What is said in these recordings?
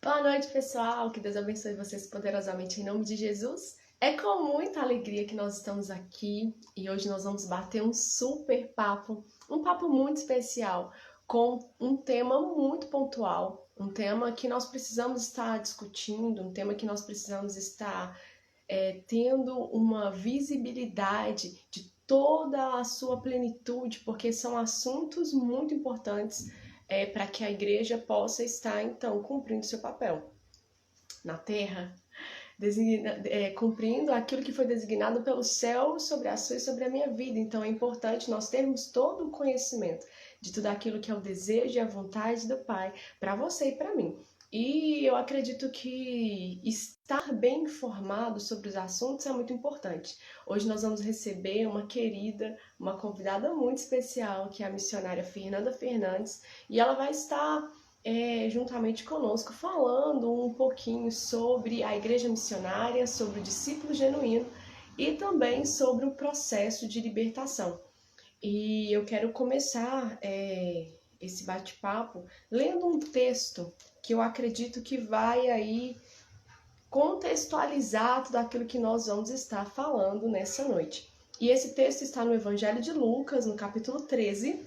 Boa noite, pessoal. Que Deus abençoe vocês poderosamente em nome de Jesus. É com muita alegria que nós estamos aqui e hoje nós vamos bater um super papo, um papo muito especial, com um tema muito pontual, um tema que nós precisamos estar discutindo, um tema que nós precisamos estar tendo uma visibilidade de toda a sua plenitude, porque são assuntos muito importantes para que a igreja possa estar, então, cumprindo seu papel na terra, cumprindo aquilo que foi designado pelo céu sobre a sua e sobre a minha vida. Então é importante nós termos todo o conhecimento de tudo aquilo que é o desejo e a vontade do Pai para você e para mim. E eu acredito que estar bem informado sobre os assuntos é muito importante. Hoje nós vamos receber uma querida, uma convidada muito especial, que é a missionária Fernanda Fernandes, e ela vai estar juntamente conosco, falando um pouquinho sobre a igreja missionária, sobre o discípulo genuíno e também sobre o processo de libertação. E eu quero começar esse bate-papo lendo um texto que eu acredito que vai aí contextualizar tudo aquilo que nós vamos estar falando nessa noite. E esse texto está no Evangelho de Lucas, no capítulo 13,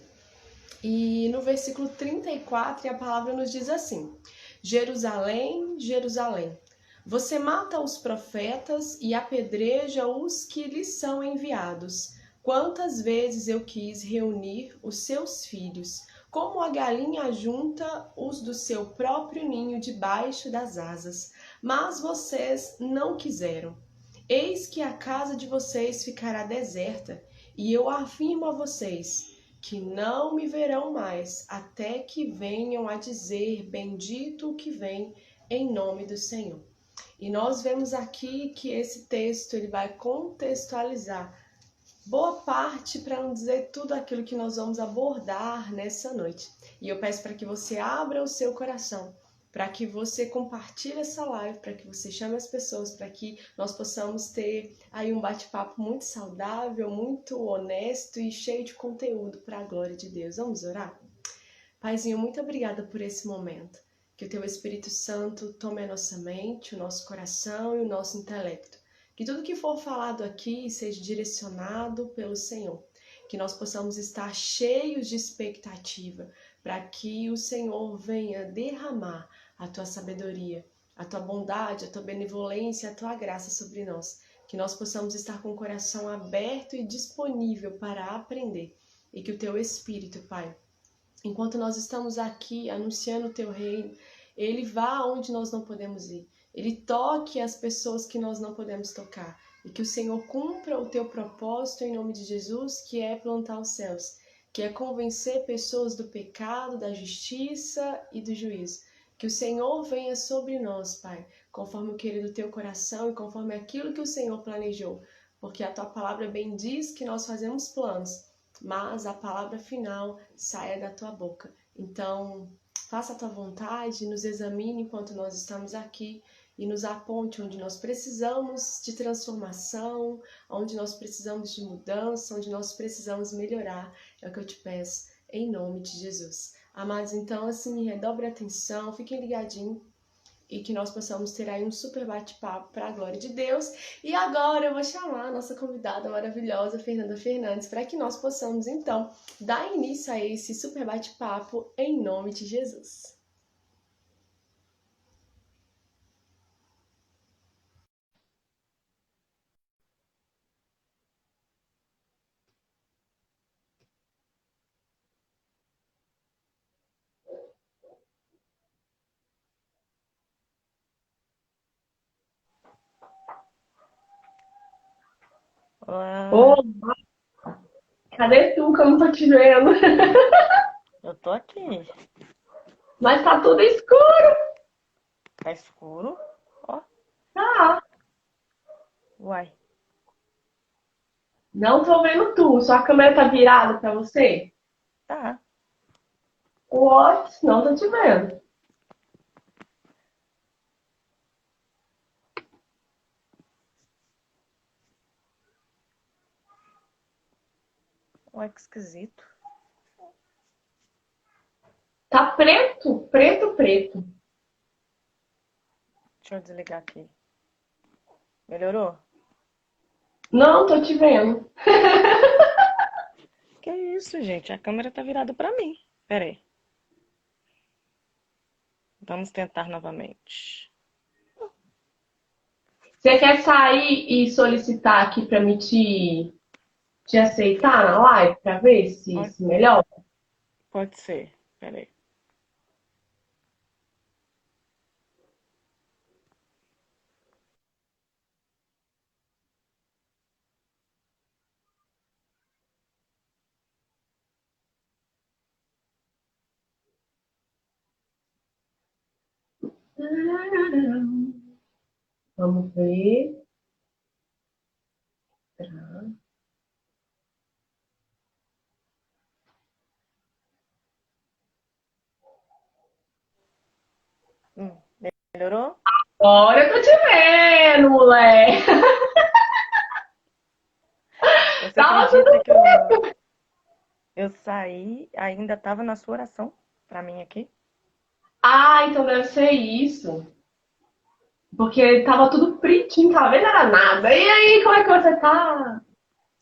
e no versículo 34, a palavra nos diz assim: Jerusalém, Jerusalém, você mata os profetas e apedreja os que lhes são enviados. Quantas vezes eu quis reunir os seus filhos, como a galinha junta os do seu próprio ninho debaixo das asas, mas vocês não quiseram. Eis que a casa de vocês ficará deserta, e eu afirmo a vocês que não me verão mais, até que venham a dizer: Bendito o que vem em nome do Senhor. E nós vemos aqui que esse texto ele vai contextualizar boa parte, para não dizer tudo aquilo que nós vamos abordar nessa noite. E eu peço para que você abra o seu coração, para que você compartilhe essa live, para que você chame as pessoas, para que nós possamos ter aí um bate-papo muito saudável, muito honesto e cheio de conteúdo para a glória de Deus. Vamos orar? Paizinho, muito obrigada por esse momento. Que o Teu Espírito Santo tome a nossa mente, o nosso coração e o nosso intelecto. Que tudo que for falado aqui seja direcionado pelo Senhor. Que nós possamos estar cheios de expectativa para que o Senhor venha derramar a Tua sabedoria, a Tua bondade, a Tua benevolência, a Tua graça sobre nós. Que nós possamos estar com o coração aberto e disponível para aprender. E que o Teu Espírito, Pai, enquanto nós estamos aqui anunciando o Teu reino, Ele vá onde nós não podemos ir. Ele toque as pessoas que nós não podemos tocar. E que o Senhor cumpra o Teu propósito em nome de Jesus, que é plantar os céus, que é convencer pessoas do pecado, da justiça e do juízo. Que o Senhor venha sobre nós, Pai, conforme o querer do Teu coração e conforme aquilo que o Senhor planejou. Porque a Tua palavra bem diz que nós fazemos planos, mas a palavra final saia da tua boca. Então, faça a tua vontade, nos examine enquanto nós estamos aqui e nos aponte onde nós precisamos de transformação, onde nós precisamos de mudança, onde nós precisamos melhorar. É o que eu te peço, em nome de Jesus. Amados, então, assim, redobre a atenção, fiquem ligadinhos e que nós possamos ter aí um super bate-papo para a glória de Deus. E agora eu vou chamar a nossa convidada maravilhosa, Fernanda Fernandes, para que nós possamos, então, dar início a esse super bate-papo em nome de Jesus. Ô, Olá, cadê tu que eu não tô te vendo? eu tô aqui. Mas tá tudo escuro. Tá escuro? Ó, Tá. uai. Não tô vendo tu. Sua câmera tá virada para você? Tá. What? Não tô te vendo. Uai, que esquisito. Tá preto, preto, preto. Deixa eu desligar aqui. Melhorou? Não, tô te vendo. Que isso, gente? A câmera tá virada pra mim. Pera aí. Vamos tentar novamente. Você quer sair e solicitar aqui pra me te aceitar na live pra ver Pode, se melhor? pode ser. Pera aí. Vamos ver. Melhorou? Agora eu tô te vendo, moleque. Você Tava acredita tudo. que eu saí, ainda tava na sua oração pra mim aqui? Ah, então deve ser isso. Porque tava tudo pretinho, tava vendo era nada. E aí, como é que você tá?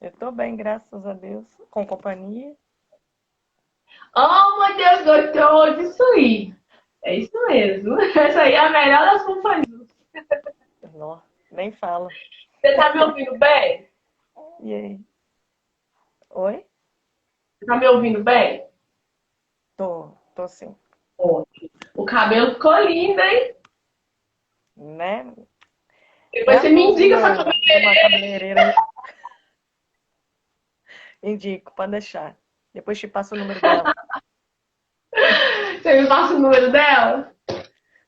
Eu tô bem, graças a Deus, com companhia. Oh, meu Deus, gostoso, isso aí. É isso mesmo. Essa aí é a melhor das companhias. Nó, nem fala. Você tá me ouvindo bem? E aí? Oi? Você tá me ouvindo bem? Tô sim. Ótimo. O cabelo ficou lindo, hein? Né? É Depois a você me mão de indica sua de uma cabeleireira. Indico, pode deixar. Depois te passo o número dela. Você me passa o número dela?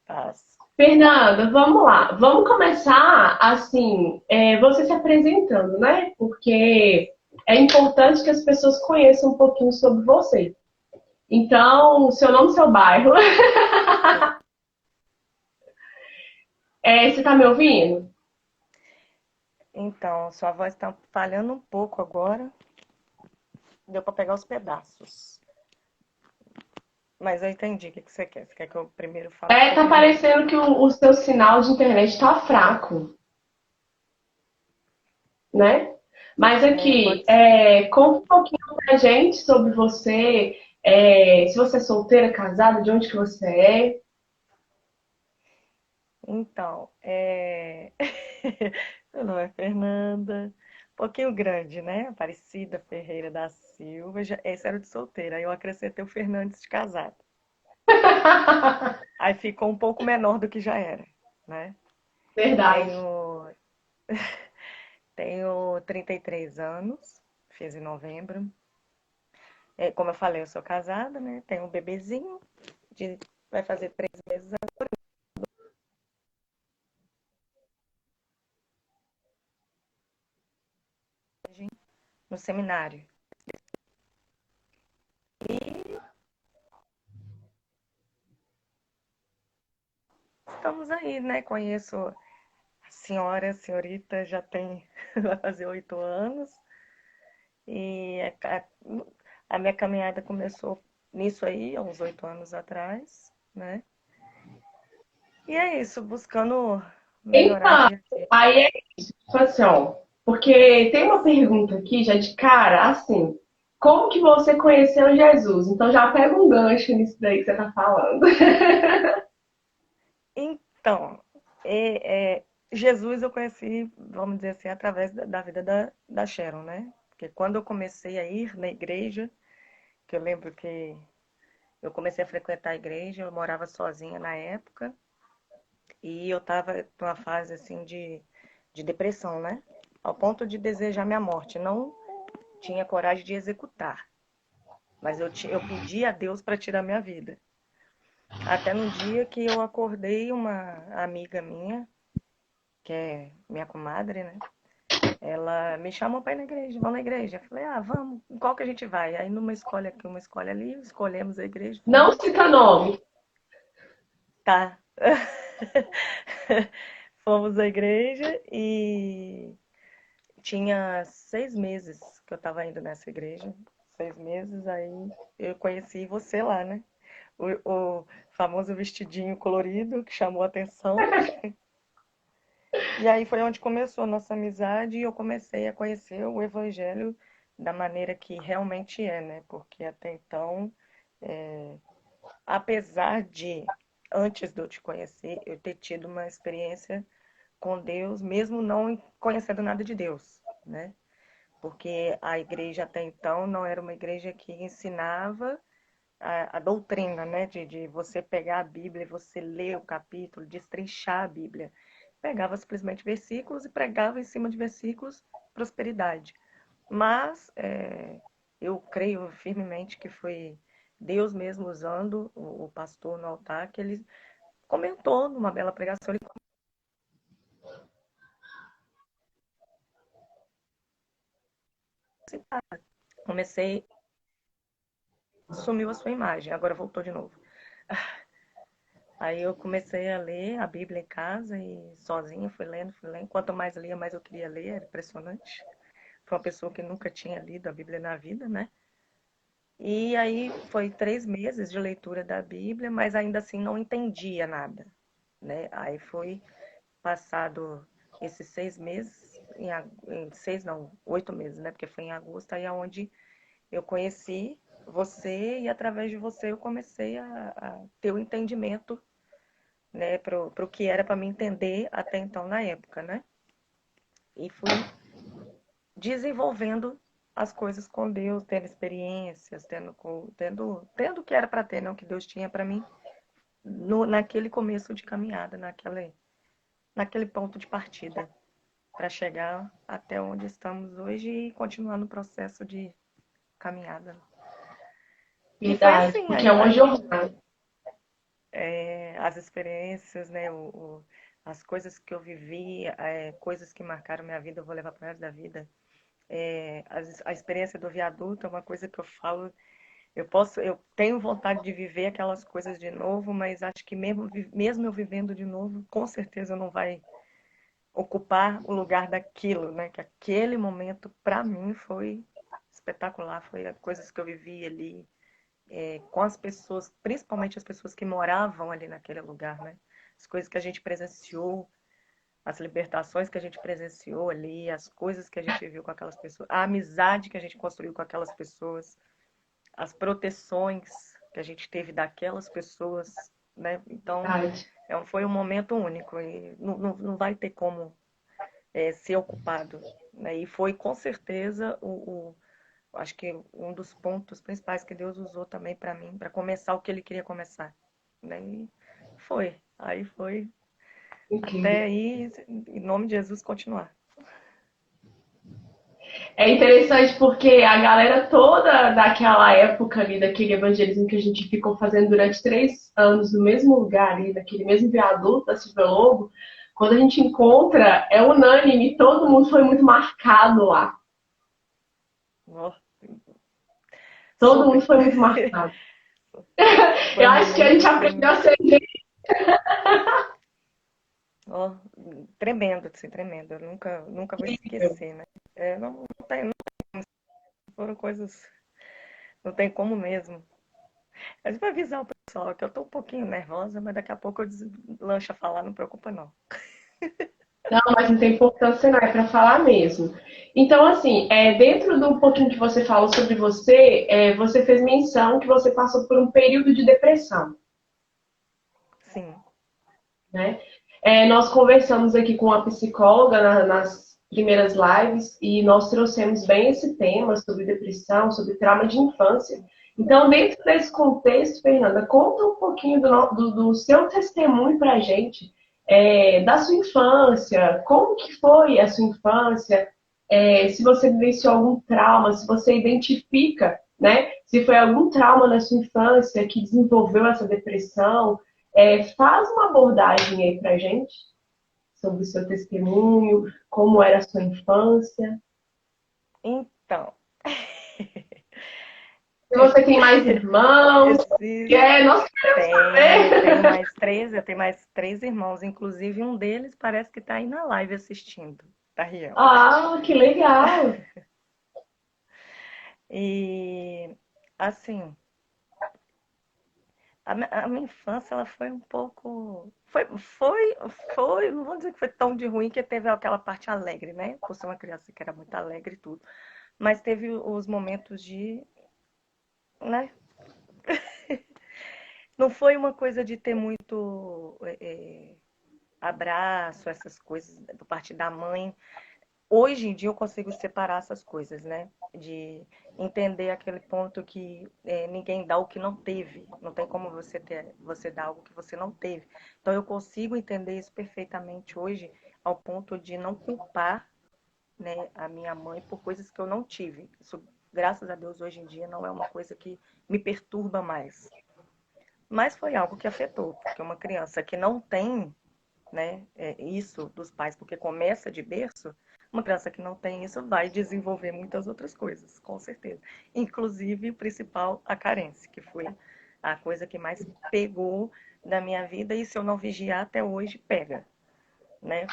Passo. Fernanda, vamos lá. Vamos começar assim, você se apresentando, né? Porque é importante que as pessoas conheçam um pouquinho sobre você. Então, seu nome, seu bairro. Você tá me ouvindo? Então, sua voz tá falhando um pouco agora. Deu pra pegar os pedaços. Mas eu entendi o que que você quer. Você quer que eu primeiro fale um Tá pouco de mim? parecendo que o seu sinal de internet tá fraco, né? Mas É, aqui, pode ser. conta um pouquinho pra gente sobre você, se você é solteira, casada, de onde que você é. Então, meu nome é Fernanda. Um pouquinho grande, né? Aparecida Ferreira da Silva. Esse era o de solteira. Aí eu acrescentei o Fernandes de casado. Aí ficou um pouco menor do que já era, né? Verdade. Tenho, tenho 33 anos, fiz em novembro. Como eu falei, eu sou casada, né? Tenho um bebezinho, de, vai fazer 3 meses no seminário. Estamos aí, né? Conheço a senhora, a senhorita, já tem, vai fazer 8 anos. E a minha caminhada começou nisso aí, há uns 8 anos atrás, né? E é isso, buscando melhorar Então, dia a dia. aí é isso, tipo assim, ó, porque tem uma pergunta aqui já de cara, assim, como que você conheceu Jesus? Então já pega um gancho nisso daí que você tá falando. Então, Jesus eu conheci, vamos dizer assim, através da vida da Sharon, né? Porque quando eu comecei a ir na igreja, que eu lembro que eu comecei a frequentar a igreja, eu morava sozinha na época, e eu estava numa fase assim de depressão, né? Ao ponto de desejar minha morte. Não tinha coragem de executar, mas eu pedi a Deus para tirar minha vida. Até no dia que eu acordei, uma amiga minha, que é minha comadre, né? Ela me chamou para ir na igreja, vamos na igreja. Eu falei, ah, vamos, qual que a gente vai? Aí numa escolha aqui, uma escolha ali, escolhemos a igreja, Não fomos. cita nome. Tá. Fomos à igreja e tinha 6 meses que eu estava indo nessa igreja. 6 meses, aí eu conheci você lá, né? O famoso vestidinho colorido que chamou a atenção. E aí foi onde começou a nossa amizade e eu comecei a conhecer o Evangelho da maneira que realmente é, né? Porque até então, é, apesar de, antes de eu te conhecer, eu ter tido uma experiência com Deus, mesmo não conhecendo nada de Deus, né? Porque a igreja até então não era uma igreja que ensinava a doutrina, né? De você pegar a Bíblia e você ler o capítulo, destrinchar a Bíblia. Pegava simplesmente versículos e pregava em cima de versículos prosperidade. Mas eu creio firmemente que foi Deus mesmo usando o pastor no altar, que ele comentou numa bela pregação. Ele comecei, sumiu a sua imagem, agora voltou de novo. Aí eu comecei a ler a Bíblia em casa e sozinha fui lendo, fui lendo. Quanto mais lia, mais eu queria ler, era impressionante. Foi uma pessoa que nunca tinha lido a Bíblia na vida, né? E aí foi 3 meses de leitura da Bíblia, mas ainda assim não entendia nada, né? Aí foi passado esses 6 meses, em 8 meses, né? Porque foi em agosto, aí é onde eu conheci você e através de você eu comecei a ter o entendimento, né, pro que era para me entender até então na época, né? E fui desenvolvendo as coisas com Deus, tendo experiências, tendo o que era para ter, não o que Deus tinha para mim naquele começo de caminhada, naquele ponto de partida, para chegar até onde estamos hoje e continuar no processo de caminhada. E foi Verdade, assim, porque é uma jornada. as experiências, né, as coisas que eu vivi, coisas que marcaram minha vida, eu vou levar para o resto da vida. A experiência do viaduto é uma coisa que eu falo. Eu tenho vontade de viver aquelas coisas de novo, mas acho que mesmo eu vivendo de novo, com certeza não vai ocupar o lugar daquilo, né? Que aquele momento para mim foi espetacular, foi as coisas que eu vivi ali com as pessoas, principalmente as pessoas que moravam ali naquele lugar, né? As coisas que a gente presenciou, as libertações que a gente presenciou ali, as coisas que a gente viu com aquelas pessoas, a amizade que a gente construiu com aquelas pessoas, as proteções que a gente teve daquelas pessoas, né? Então, Verdade. foi um momento único e não vai ter como ser ocupado, né? E foi com certeza acho que um dos pontos principais que Deus usou também para mim, para começar o que Ele queria começar, né? E aí foi até Incrível. aí, em nome de Jesus, continuar. É interessante porque a galera toda daquela época ali, daquele evangelismo que a gente ficou fazendo durante 3 anos no mesmo lugar ali, naquele mesmo viaduto da Silvia Lobo, quando a gente encontra, é unânime, todo mundo foi muito marcado lá. Oh, Todo mundo super. foi muito marcado. Foi Eu um acho que a gente momento aprendeu assim, a ser gente. ó, tremendo, assim, tremendo. Eu nunca vou esquecer, né? Não foram coisas, não tem como mesmo. Mas vou avisar o pessoal que eu tô um pouquinho nervosa, mas daqui a pouco eu deslancho a falar, não preocupa não. Não, mas não tem importância não, é para falar mesmo. Então, assim, dentro do pouquinho que você falou sobre você, você fez menção que você passou por um período de depressão, Sim, né? Nós conversamos aqui com a psicóloga nas primeiras lives e nós trouxemos bem esse tema sobre depressão, sobre trauma de infância. Então, dentro desse contexto, Fernanda, conta um pouquinho do seu testemunho para a gente, da sua infância, como que foi a sua infância, se você vivenciou algum trauma, se você identifica, né, se foi algum trauma na sua infância que desenvolveu essa depressão, faz uma abordagem aí pra gente sobre o seu testemunho, como era a sua infância. então, Se você tem mais irmãos, esses nós queremos tenho saber. eu tenho mais 3 irmãos, inclusive um deles parece que tá aí na live assistindo, tá, Riel? Ah, que legal. E assim, A minha infância, ela foi um pouco. Não vou dizer que foi tão de ruim que teve aquela parte alegre, né? Por ser uma criança que era muito alegre e tudo. Mas teve os momentos de, né? Não foi uma coisa de ter muito abraço, essas coisas, por parte da mãe. Hoje em dia eu consigo separar essas coisas, né? De entender aquele ponto que ninguém dá o que não teve. Não tem como você dar algo que você não teve. Então eu consigo entender isso perfeitamente hoje, ao ponto de não culpar, né, a minha mãe por coisas que eu não tive. Isso, graças a Deus, hoje em dia não é uma coisa que me perturba mais. Mas foi algo que afetou, porque uma criança que não tem, né, isso dos pais, porque começa de berço, uma criança que não tem isso vai desenvolver muitas outras coisas, com certeza. Inclusive, o principal, a carência, que foi a coisa que mais pegou na minha vida, e se eu não vigiar até hoje, pega, né?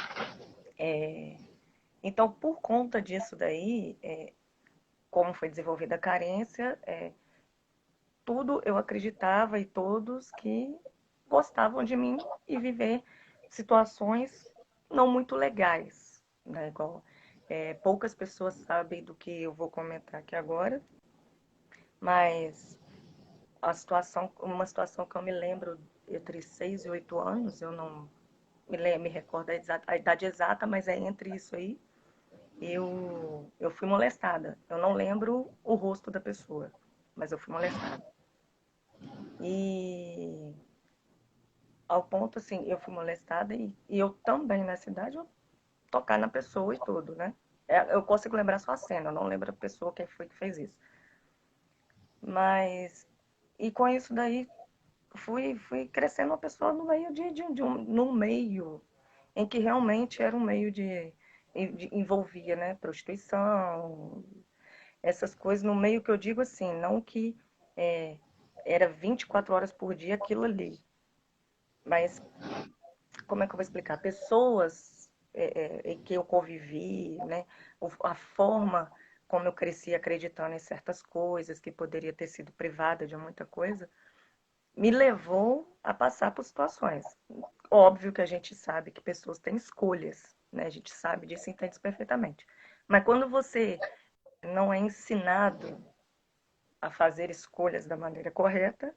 Então, por conta disso daí, como foi desenvolvida a carência, tudo eu acreditava e todos que gostavam de mim e viver situações não muito legais, né? Igual, poucas pessoas sabem do que eu vou comentar aqui agora, mas uma situação que eu me lembro entre 6 e 8 anos, eu não me recordo a idade exata, mas é entre isso aí, eu fui molestada. Eu não lembro o rosto da pessoa, mas eu fui molestada. E ao ponto, assim, eu fui molestada e eu também, nessa idade, eu tocar na pessoa e tudo, né? Eu consigo lembrar só a cena, eu não lembro a pessoa quem foi que fez isso. Mas, e com isso daí, fui crescendo uma pessoa no meio num meio em que realmente era um meio envolvia, né, prostituição, essas coisas, no meio que eu digo assim, não que é, era 24 horas por dia aquilo ali, mas como é que eu vou explicar? Pessoas em que eu convivi, né? A forma como eu cresci acreditando em certas coisas, que poderia ter sido privada de muita coisa, me levou a passar por situações. Óbvio que a gente sabe que pessoas têm escolhas, né? A gente sabe disso e entende isso perfeitamente. Mas quando você não é ensinado a fazer escolhas da maneira correta,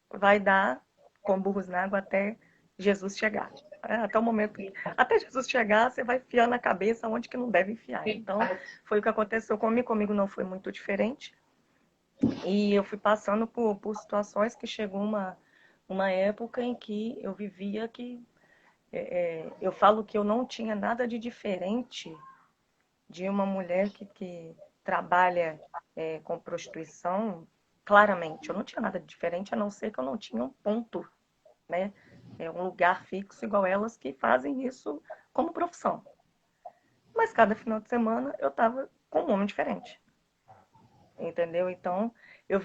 vai dar com burros na água até Jesus chegar. Até o momento, até Jesus chegar, você vai enfiando a cabeça onde que não deve enfiar. Então, foi o que aconteceu comigo não foi muito diferente. E eu fui passando por situações que chegou uma época em que eu vivia que eu falo que eu não tinha nada de diferente de uma mulher que trabalha com prostituição, claramente. Eu não tinha nada de diferente, a não ser que eu não tinha um ponto, né? Um lugar fixo igual elas que fazem isso como profissão. Mas cada final de semana eu estava com um homem diferente, entendeu? Então eu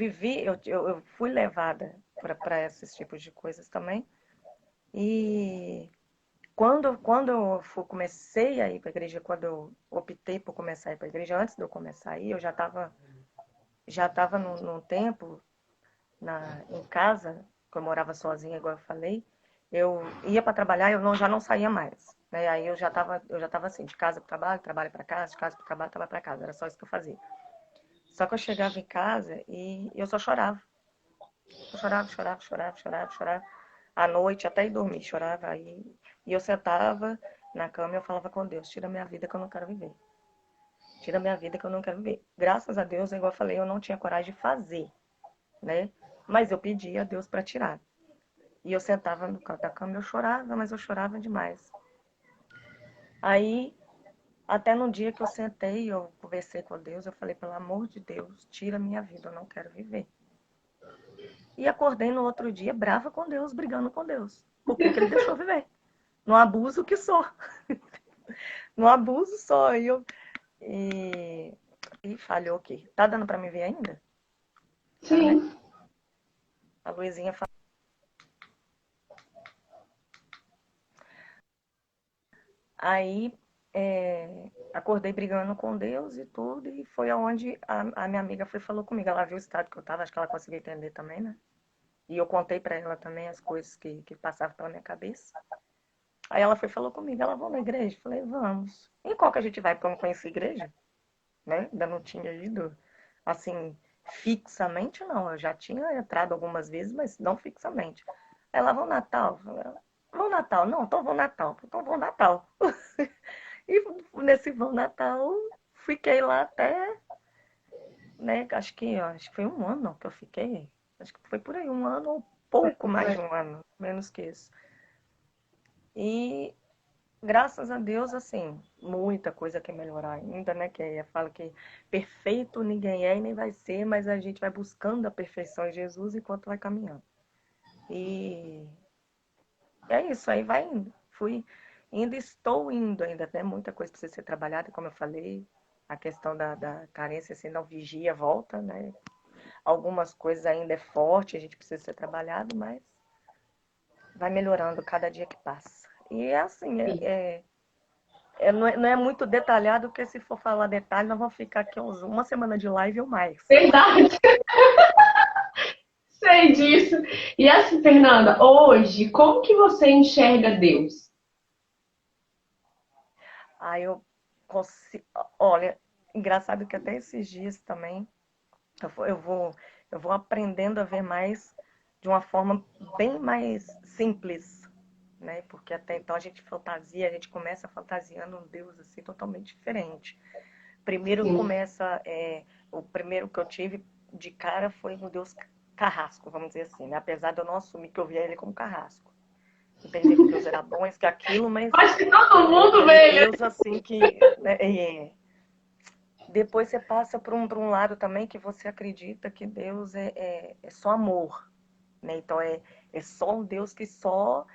fui levada para esses tipos de coisas também. E quando eu comecei a ir para a igreja, quando eu optei por começar a ir para a igreja, antes de eu começar a ir, eu já tava num tempo em casa, que eu morava sozinha, igual eu falei, eu ia para trabalhar e já não saía mais. Né? Aí eu já tava assim, de casa para trabalho, trabalho para casa, de casa para trabalho, trabalho para casa. Era só isso que eu fazia. Só que eu chegava em casa e eu só chorava. Eu chorava, chorava, chorava, chorava, chorava. À noite, até ir dormir, chorava. E eu sentava na cama e eu falava com Deus, tira minha vida que eu não quero viver. Tira minha vida que eu não quero viver. Graças a Deus, igual eu falei, eu não tinha coragem de fazer, né? Mas eu pedia a Deus para tirar. E eu sentava no canto da cama e eu chorava, mas eu chorava demais. Aí, até no dia que eu sentei, eu conversei com Deus, eu falei, pelo amor de Deus, tira minha vida, eu não quero viver. E acordei no outro dia brava com Deus, brigando com Deus. Por que ele deixou viver? No abuso que sou. No abuso só. E falhou aqui. Tá dando pra me ver ainda? Tá, né? Sim. A Luizinha falou. Aí acordei brigando com Deus e tudo, e foi aonde a minha amiga foi e falou comigo. Ela viu o estado que eu tava, acho que ela conseguiu entender também, né? E eu contei para ela também as coisas que passavam pela minha cabeça. Aí ela foi e falou comigo, ela, vamos na igreja? Eu falei, vamos. Em qual que a gente vai? Porque eu não conhecia a igreja, né? Ainda não tinha ido, assim, fixamente, não. Eu já tinha entrado algumas vezes, mas não fixamente. Aí ela, vamos Natal? Eu falei, vamos Natal? Não, então vou Natal. Então vou Natal. E nesse vão Natal, fiquei lá até, né? Acho que foi um ano que eu fiquei. Acho que foi por aí, um ano ou pouco mais de um ano, menos que isso. E graças a Deus, assim, muita coisa quer melhorar ainda, né? Que aí fala que perfeito ninguém é e nem vai ser, mas a gente vai buscando a perfeição em Jesus enquanto vai caminhando. E é isso, aí vai indo. Ainda estou indo, ainda tem muita coisa precisa ser trabalhada, como eu falei, a questão da carência, assim, não vigia, volta, né? Algumas coisas ainda é forte, a gente precisa ser trabalhado, mas vai melhorando cada dia que passa. E é assim, não é muito detalhado, porque se for falar detalhe, nós vamos ficar aqui uma semana de live ou mais. Verdade, sei disso. E assim, Fernanda, hoje, como que você enxerga Deus? Aí eu consigo. Olha, engraçado que até esses dias também eu vou aprendendo a ver mais de uma forma bem mais simples, né? Porque até então a gente começa fantasiando um Deus assim totalmente diferente. Primeiro Sim. começa, o primeiro que eu tive de cara foi um Deus carrasco, vamos dizer assim, né? Apesar de eu não assumir que eu via ele como carrasco. Entendia que Deus era bom, isso que aquilo, mas Acho que todo é mundo aquele vê, né? Deus assim que, né, depois você passa por um lado também que você acredita que Deus é só amor, né? Então é só um Deus que só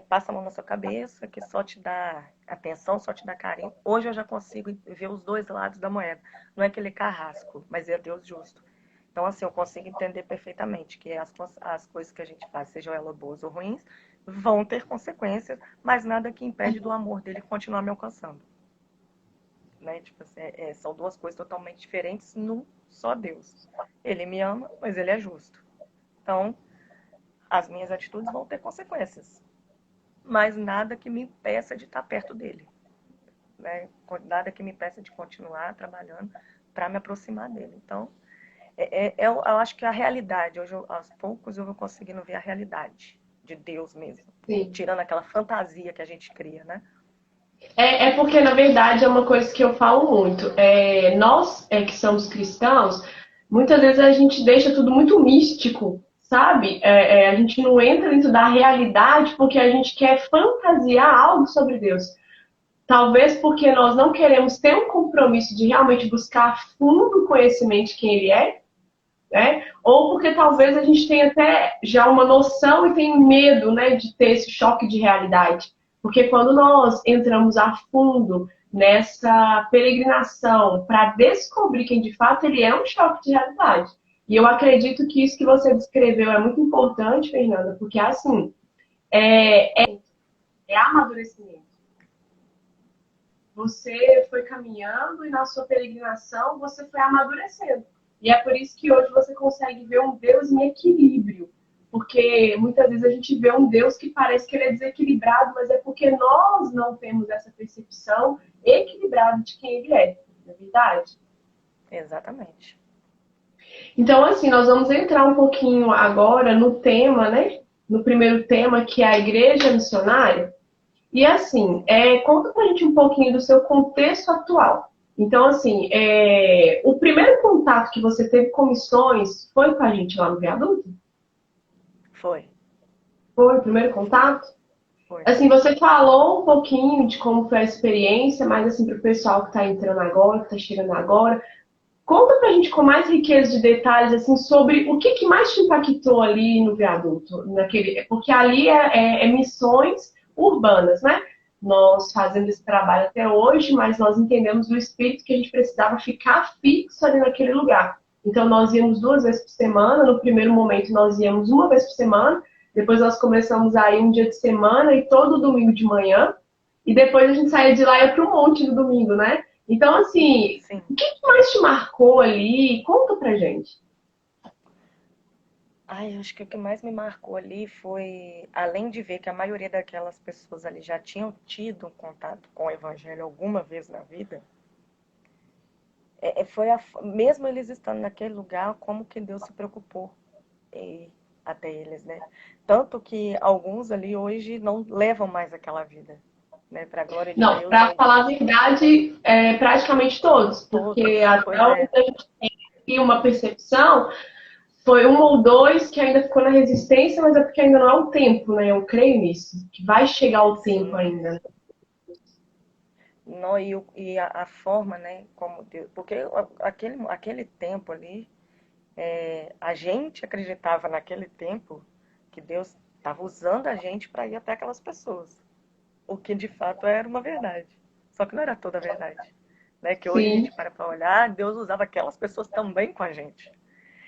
passa a mão na sua cabeça, que só te dá atenção, só te dá carinho. Hoje eu já consigo ver os dois lados da moeda. Não é que ele é carrasco, mas é Deus justo. Então, assim, eu consigo entender perfeitamente que as coisas que a gente faz, sejam elas boas ou ruins, vão ter consequências, mas nada que impede do amor dele continuar me alcançando. Né? Tipo assim, são duas coisas totalmente diferentes num só Deus. Ele me ama, mas ele é justo. Então, as minhas atitudes vão ter consequências, mas nada que me impeça de estar perto dele, né? Nada que me impeça de continuar trabalhando para me aproximar dele. Então, eu acho que a realidade, hoje, aos poucos, eu vou conseguindo ver a realidade de Deus mesmo, Sim. tirando aquela fantasia que a gente cria, né? É porque, na verdade, é uma coisa que eu falo muito. Nós, que somos cristãos, muitas vezes a gente deixa tudo muito místico, sabe? A gente não entra dentro da realidade porque a gente quer fantasiar algo sobre Deus. Talvez porque nós não queremos ter um compromisso de realmente buscar a fundo o conhecimento de quem Ele é, né? Ou porque talvez a gente tenha até já uma noção e tenha medo, né, de ter esse choque de realidade. Porque quando nós entramos a fundo nessa peregrinação para descobrir quem de fato ele é, um choque de realidade. E eu acredito que isso que você descreveu é muito importante, Fernanda, porque assim, é amadurecimento. Você foi caminhando e na sua peregrinação você foi amadurecendo. E é por isso que hoje você consegue ver um Deus em equilíbrio. Porque muitas vezes a gente vê um Deus que parece que ele é desequilibrado, mas é porque nós não temos essa percepção equilibrada de quem ele é. Não é verdade? Exatamente. Então, assim, nós vamos entrar um pouquinho agora no tema, né? No primeiro tema, que é a igreja missionária. E assim, conta pra gente um pouquinho do seu contexto atual. Então, assim, o primeiro contato que você teve com missões foi com a gente lá no Viaduto? Foi, Foi o primeiro contato? foi. Assim, você falou um pouquinho de como foi a experiência, mas assim, para o pessoal que está entrando agora, que está chegando agora, conta pra gente com mais riqueza de detalhes, assim, sobre o que mais te impactou ali no Viaduto, porque ali é missões urbanas, né? Nós fazemos esse trabalho até hoje, mas nós entendemos do espírito que a gente precisava ficar fixo ali naquele lugar. Então, nós íamos 2 vezes por semana. No primeiro momento, nós íamos uma vez por semana. Depois, nós começamos a ir um dia de semana e todo domingo de manhã. E depois, a gente saía de lá e ia para o monte no domingo, né? Então, assim, Sim. o que mais te marcou ali? Conta pra gente. Ai, eu acho que o que mais me marcou ali foi, além de ver que a maioria daquelas pessoas ali já tinham tido um contato com o Evangelho alguma vez na vida, foi mesmo eles estando naquele lugar, como que Deus se preocupou em até eles, né? Tanto que alguns ali hoje não levam mais aquela vida, né? Para a glória de Não, Deus, para falar a verdade, praticamente todos, porque todos. até Pois onde é, a gente tem uma percepção, foi um ou dois que ainda ficou na resistência, mas é porque ainda não é o tempo, né? Eu creio nisso, que vai chegar o tempo sim. ainda. Não, e a forma, né, como Deus, porque aquele tempo ali, a gente acreditava naquele tempo que Deus estava usando a gente para ir até aquelas pessoas, o que de fato era uma verdade. Só que não era toda a verdade, né? Que hoje a Sim, gente para olhar, Deus usava aquelas pessoas também com a gente,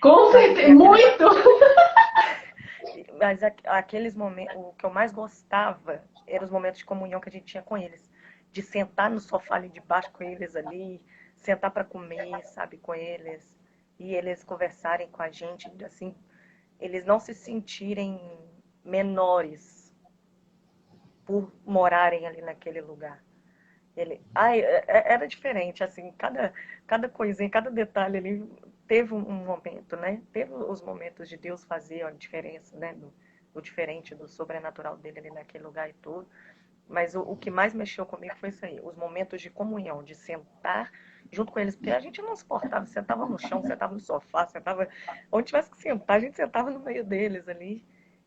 com sabe? certeza, muito! Mas aqueles momentos, o que eu mais gostava eram os momentos de comunhão que a gente tinha com eles. De sentar no sofá ali de baixo com eles ali, sentar para comer, sabe, com eles. E eles conversarem com a gente, assim, eles não se sentirem menores por morarem ali naquele lugar. Era diferente, assim, cada coisinha, cada detalhe ali teve um momento, né? Teve os momentos de Deus fazer a diferença, né? Do diferente, do sobrenatural dele ali naquele lugar e tudo. Mas o que mais mexeu comigo foi isso aí, os momentos de comunhão, de sentar junto com eles, porque a gente não suportava, sentava no chão, sentava no sofá, sentava onde tivesse que sentar, a gente sentava no meio deles ali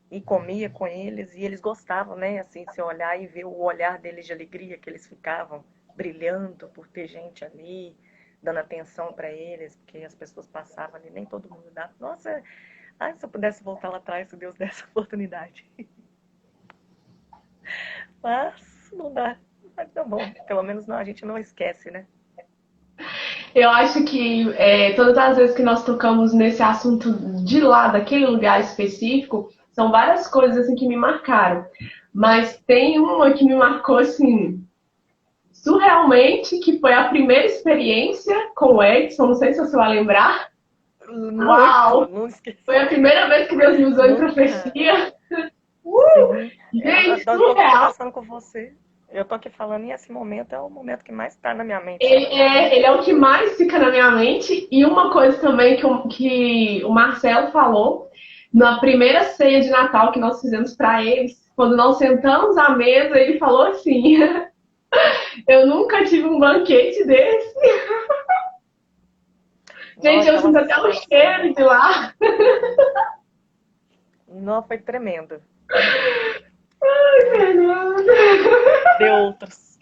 e comia com eles, e eles gostavam, né? Assim, se olhar e ver o olhar deles de alegria que eles ficavam brilhando por ter gente ali, dando atenção para eles, porque as pessoas passavam ali, nem todo mundo dava. Nossa, ai, se eu pudesse voltar lá atrás, se Deus desse a oportunidade. Mas não dá. Mas tá bom, pelo menos não, a gente não esquece, né? Eu acho que todas as vezes que nós tocamos nesse assunto de lá, daquele lugar específico, são várias coisas assim que me marcaram. Mas tem uma que me marcou assim, surrealmente, que foi a primeira experiência com o Edson, não sei se você vai lembrar. Muito, Uau! não Foi esqueci. a primeira vez que Deus me usou em Nunca. profecia. Sim. Gente, Eu tô aqui surreal. conversando com você. Eu tô aqui falando e esse momento é o momento que mais tá na minha mente Ele também. é, ele é o que mais fica na minha mente. E uma coisa também que o Marcelo falou na primeira ceia de Natal que nós fizemos para eles, quando nós sentamos à mesa, ele falou assim: Eu nunca tive um banquete desse. Não, Gente, eu aquela sinto até o cheiro cena. de lá. Não, foi tremendo. Ai, Ai, Fernanda. deu outros.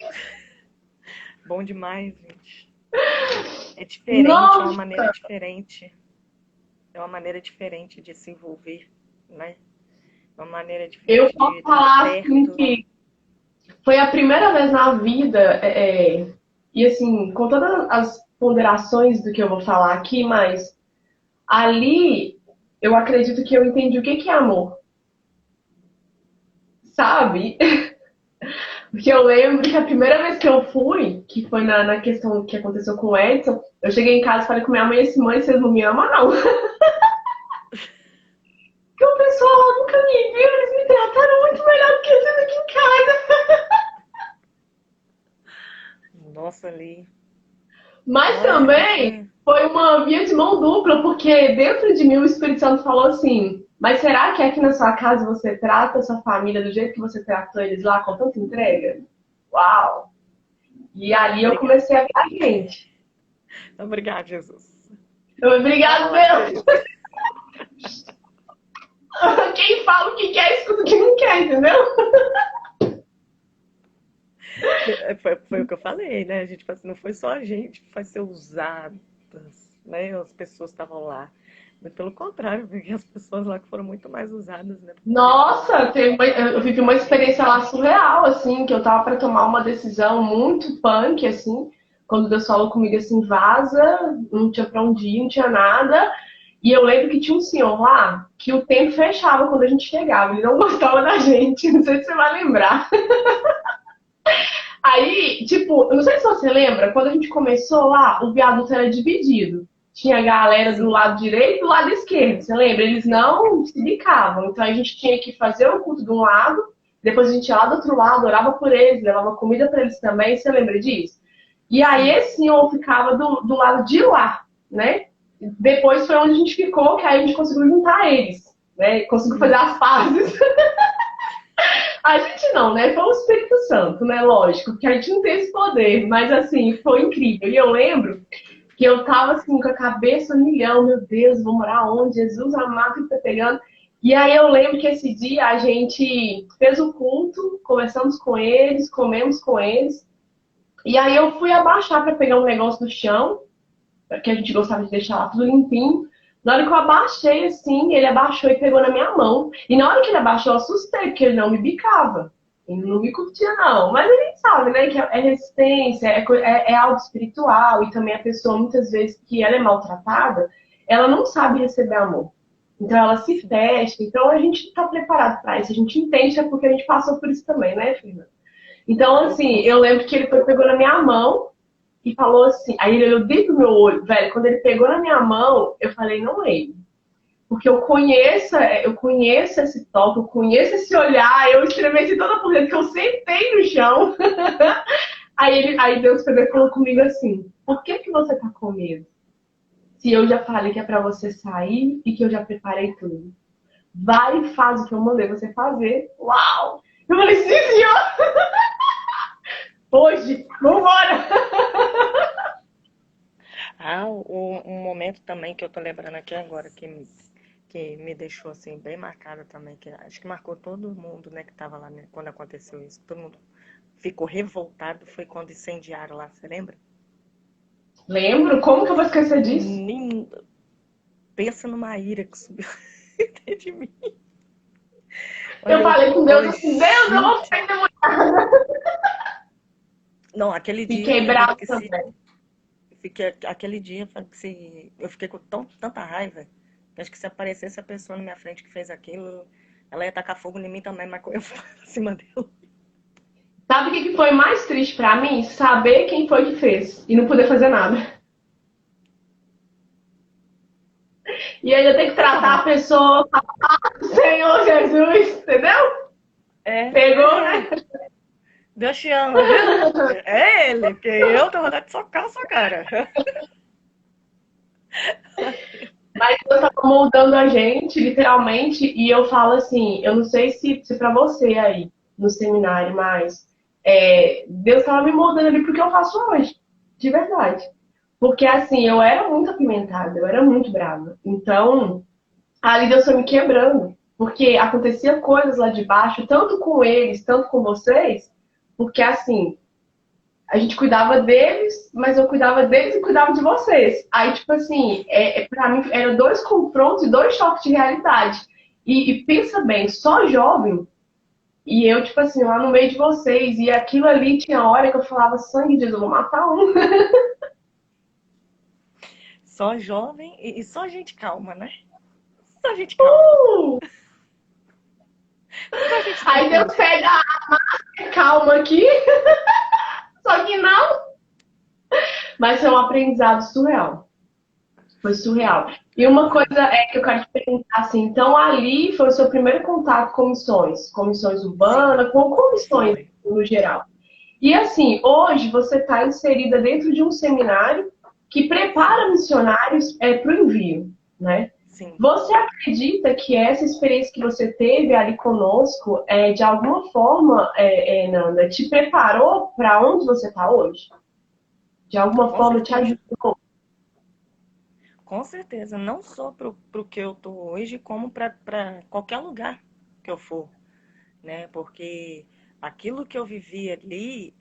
Bom demais, gente. É diferente, é uma Nossa, maneira diferente. É uma maneira diferente de se envolver, né? É uma maneira eu diferente de posso estar falar assim perto. que foi a primeira vez na vida, e assim, com todas as ponderações do que eu vou falar aqui, mas ali eu acredito que eu entendi o que que é amor, sabe? Porque eu lembro que a primeira vez que eu fui, que foi na questão que aconteceu com o Edson, eu cheguei em casa e falei com minha mãe assim, mãe, vocês não me amam, não. Porque o pessoal lá nunca me viu, eles me trataram muito melhor do que eles aqui em casa. Nossa, ali. Mas Não, também foi. foi uma via de mão dupla, porque dentro de mim o Espírito Santo falou assim: Mas será que aqui na sua casa você trata a sua família do jeito que você tratou eles lá, com tanta entrega? Uau! E ali eu Obrigada. comecei a ver a gente. Obrigada, Jesus. Obrigado, Oh, Deus! Jesus. Quem fala o que quer, escuta o que não quer, entendeu? Foi o que eu falei, né? A gente, não foi só a gente que foi ser usadas, né? As pessoas estavam lá. Mas pelo contrário, porque as pessoas lá que foram muito mais usadas, né? Por Deus. Nossa, eu vivi uma experiência lá surreal, assim, que eu tava para tomar uma decisão muito punk, assim, quando Deus falou comigo assim, vaza, não tinha pra onde ir, não tinha nada. E eu lembro que tinha um senhor lá que o tempo fechava quando a gente chegava, ele não gostava da gente, não sei se você vai lembrar. Aí, tipo, eu não sei se você lembra, quando a gente começou lá, o viaduto era dividido. tinha a galera do Sim. lado direito e do lado esquerdo, você lembra? Eles não se bicavam. Então a gente tinha que fazer o culto de um lado, depois a gente ia lá do outro lado, orava por eles, levava comida para eles também, você lembra disso? E aí Sim. esse senhor ficava do lado de lá, né? Depois foi onde a gente ficou, que aí a gente conseguiu juntar eles, né? Conseguiu fazer Hum. as pazes. A gente não, né? Foi o Espírito Santo, né? Lógico, porque a gente não tem esse poder, mas assim, foi incrível. E eu lembro que eu tava assim, com a cabeça a milhão, meu Deus, vou morar onde? Jesus amado que tá pegando. E aí eu lembro que esse dia a gente fez o culto, conversamos com eles, comemos com eles. E aí eu fui abaixar para pegar um negócio do chão, que a gente gostava de deixar lá tudo limpinho. Na hora que eu abaixei assim, ele abaixou e pegou na minha mão. E na hora que ele abaixou, eu assustei, porque ele não me bicava. Ele não me curtia, não. Mas a gente sabe, né, que é resistência, é algo espiritual. E também a pessoa, muitas vezes, que ela é maltratada, ela não sabe receber amor. Então ela se Sim. fecha. Então a gente está preparado para isso. A gente entende, é porque a gente passou por isso também, né, Fernanda? Então, assim, Com eu certeza. lembro que ele foi, pegou na minha mão e falou assim. Aí ele olhou dentro do meu olho, velho. Quando ele pegou na minha mão, eu falei, não é ele. Porque eu conheço esse toque, eu conheço esse olhar, eu estremeci toda por dentro, que eu sentei no chão. Aí Deus pegou e falou comigo assim: por que que você tá com medo? Se eu já falei que é pra você sair e que eu já preparei tudo. Vai e faz o que eu mandei você fazer. Uau! Eu falei, sim, senhor! Hoje, vambora! Ah, um momento também que eu tô lembrando aqui agora, que me deixou assim bem marcada também, que acho que marcou todo mundo, né, que tava lá, né, quando aconteceu isso. Todo mundo ficou revoltado, foi quando incendiaram lá, você lembra? Lembro? Como que eu vou esquecer disso? Nem pensa numa ira que subiu dentro de mim. Eu Olha, falei com Deus falei, assim: Deus, eu vou gente. ficar endemoniada. Não, aquele dia eu Fiquei lembro brava que se também. fiquei aquele dia, se eu fiquei com tanta raiva, que acho que se aparecesse a pessoa na minha frente que fez aquilo, ela ia tacar fogo em mim também, mas eu fui pra cima dela. Sabe o que que foi mais triste pra mim? Saber quem foi que fez e não poder fazer nada. E aí eu tenho que tratar a Exato. pessoa, Senhor Jesus, entendeu? Pegou, né? Deus te ama, viu? É ele, porque eu tô vontade de socar a sua cara. Mas Deus tava moldando a gente, literalmente, e eu falo assim, eu não sei se pra você aí no seminário, mas Deus tava me moldando ali porque eu faço hoje, de verdade. Porque assim, eu era muito apimentada, eu era muito brava. Então, ali Deus foi me quebrando. Porque acontecia coisas lá de baixo, tanto com eles, tanto com vocês, porque assim, a gente cuidava deles, mas eu cuidava deles e cuidava de vocês. Aí, tipo assim, pra mim, eram dois confrontos e dois choques de realidade. E pensa bem, só jovem, e eu, tipo assim, lá no meio de vocês, e aquilo ali tinha hora que eu falava, sangue de Deus, eu vou matar um. Só jovem e só gente calma, né? Só gente calma. Só gente Aí tranquila. Deus pega a calma aqui, só que não. Mas foi um aprendizado surreal. Foi Foi. surreal. E uma Foi. coisa é que eu quero te perguntar assim, então ali foi o seu primeiro contato com missões, Sim, urbanas, com missões foi. no geral. E assim, hoje você está inserida dentro de um seminário que prepara Sim, missionários para o envio, né? sim. Você acredita que essa experiência que você teve ali conosco, de alguma forma, Nanda, te preparou para onde você está hoje? De alguma Com forma te certeza. ajudou? Com certeza. Não só pro que eu tô hoje, como para qualquer lugar que eu for, né? Porque aquilo que eu vivi ali,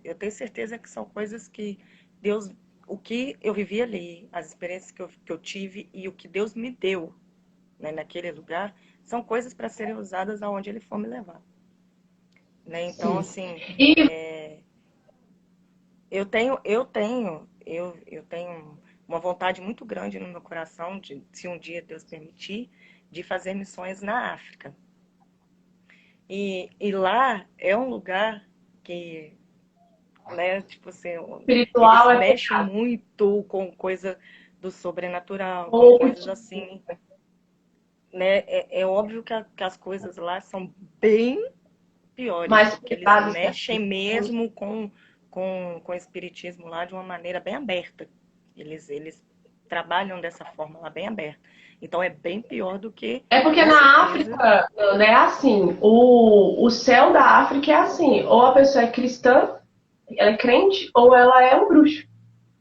eu tenho certeza que são coisas que Deus, o que eu vivi ali, as experiências que eu tive e o que Deus me deu, né, naquele lugar, são coisas para serem usadas aonde Ele for me levar, né? Então, Sim. assim, E eu tenho uma vontade muito grande no meu coração de, se um dia Deus permitir, de fazer missões na África. E lá é um lugar que, né, tipo assim, espiritual eles é mexem pecado. muito com coisa, do sobrenatural, com Ou coisas assim, né? É óbvio que as coisas lá são bem piores, mais porque eles pesados que mexem mesmo com o espiritismo lá de uma maneira bem aberta. Eles trabalham dessa forma lá bem aberta. Então é bem pior do que, é porque com na certeza, África, Nanda, é assim, o céu da África é assim, ou a pessoa é cristã, ela é crente, ou ela é um bruxo.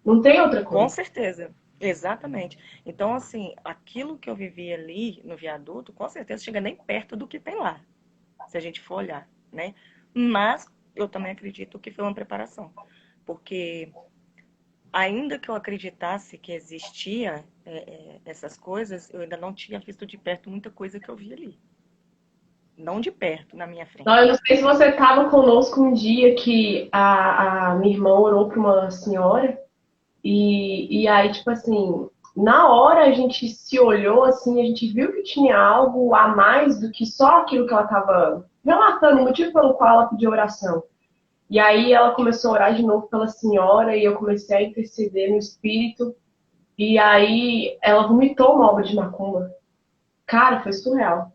Não tem outra com coisa. certeza. Exatamente. Então, assim, aquilo que eu vivi ali no viaduto, com certeza chega nem perto do que tem lá, se a gente for olhar, né? Mas eu também acredito que foi uma preparação, porque ainda que eu acreditasse que existia essas coisas, eu ainda não tinha visto de perto muita coisa que eu vi ali. Não de perto, na minha Não, eu frente. não sei se você estava conosco um dia que a minha irmã orou para uma senhora e aí, tipo assim, na hora a gente se olhou assim, a gente viu que tinha algo a mais do que só aquilo que ela estava relatando, o motivo pelo qual ela pediu oração. E aí ela começou a orar de novo pela senhora e eu comecei a interceder no espírito. E aí ela vomitou uma obra de macumba. Cara, foi surreal.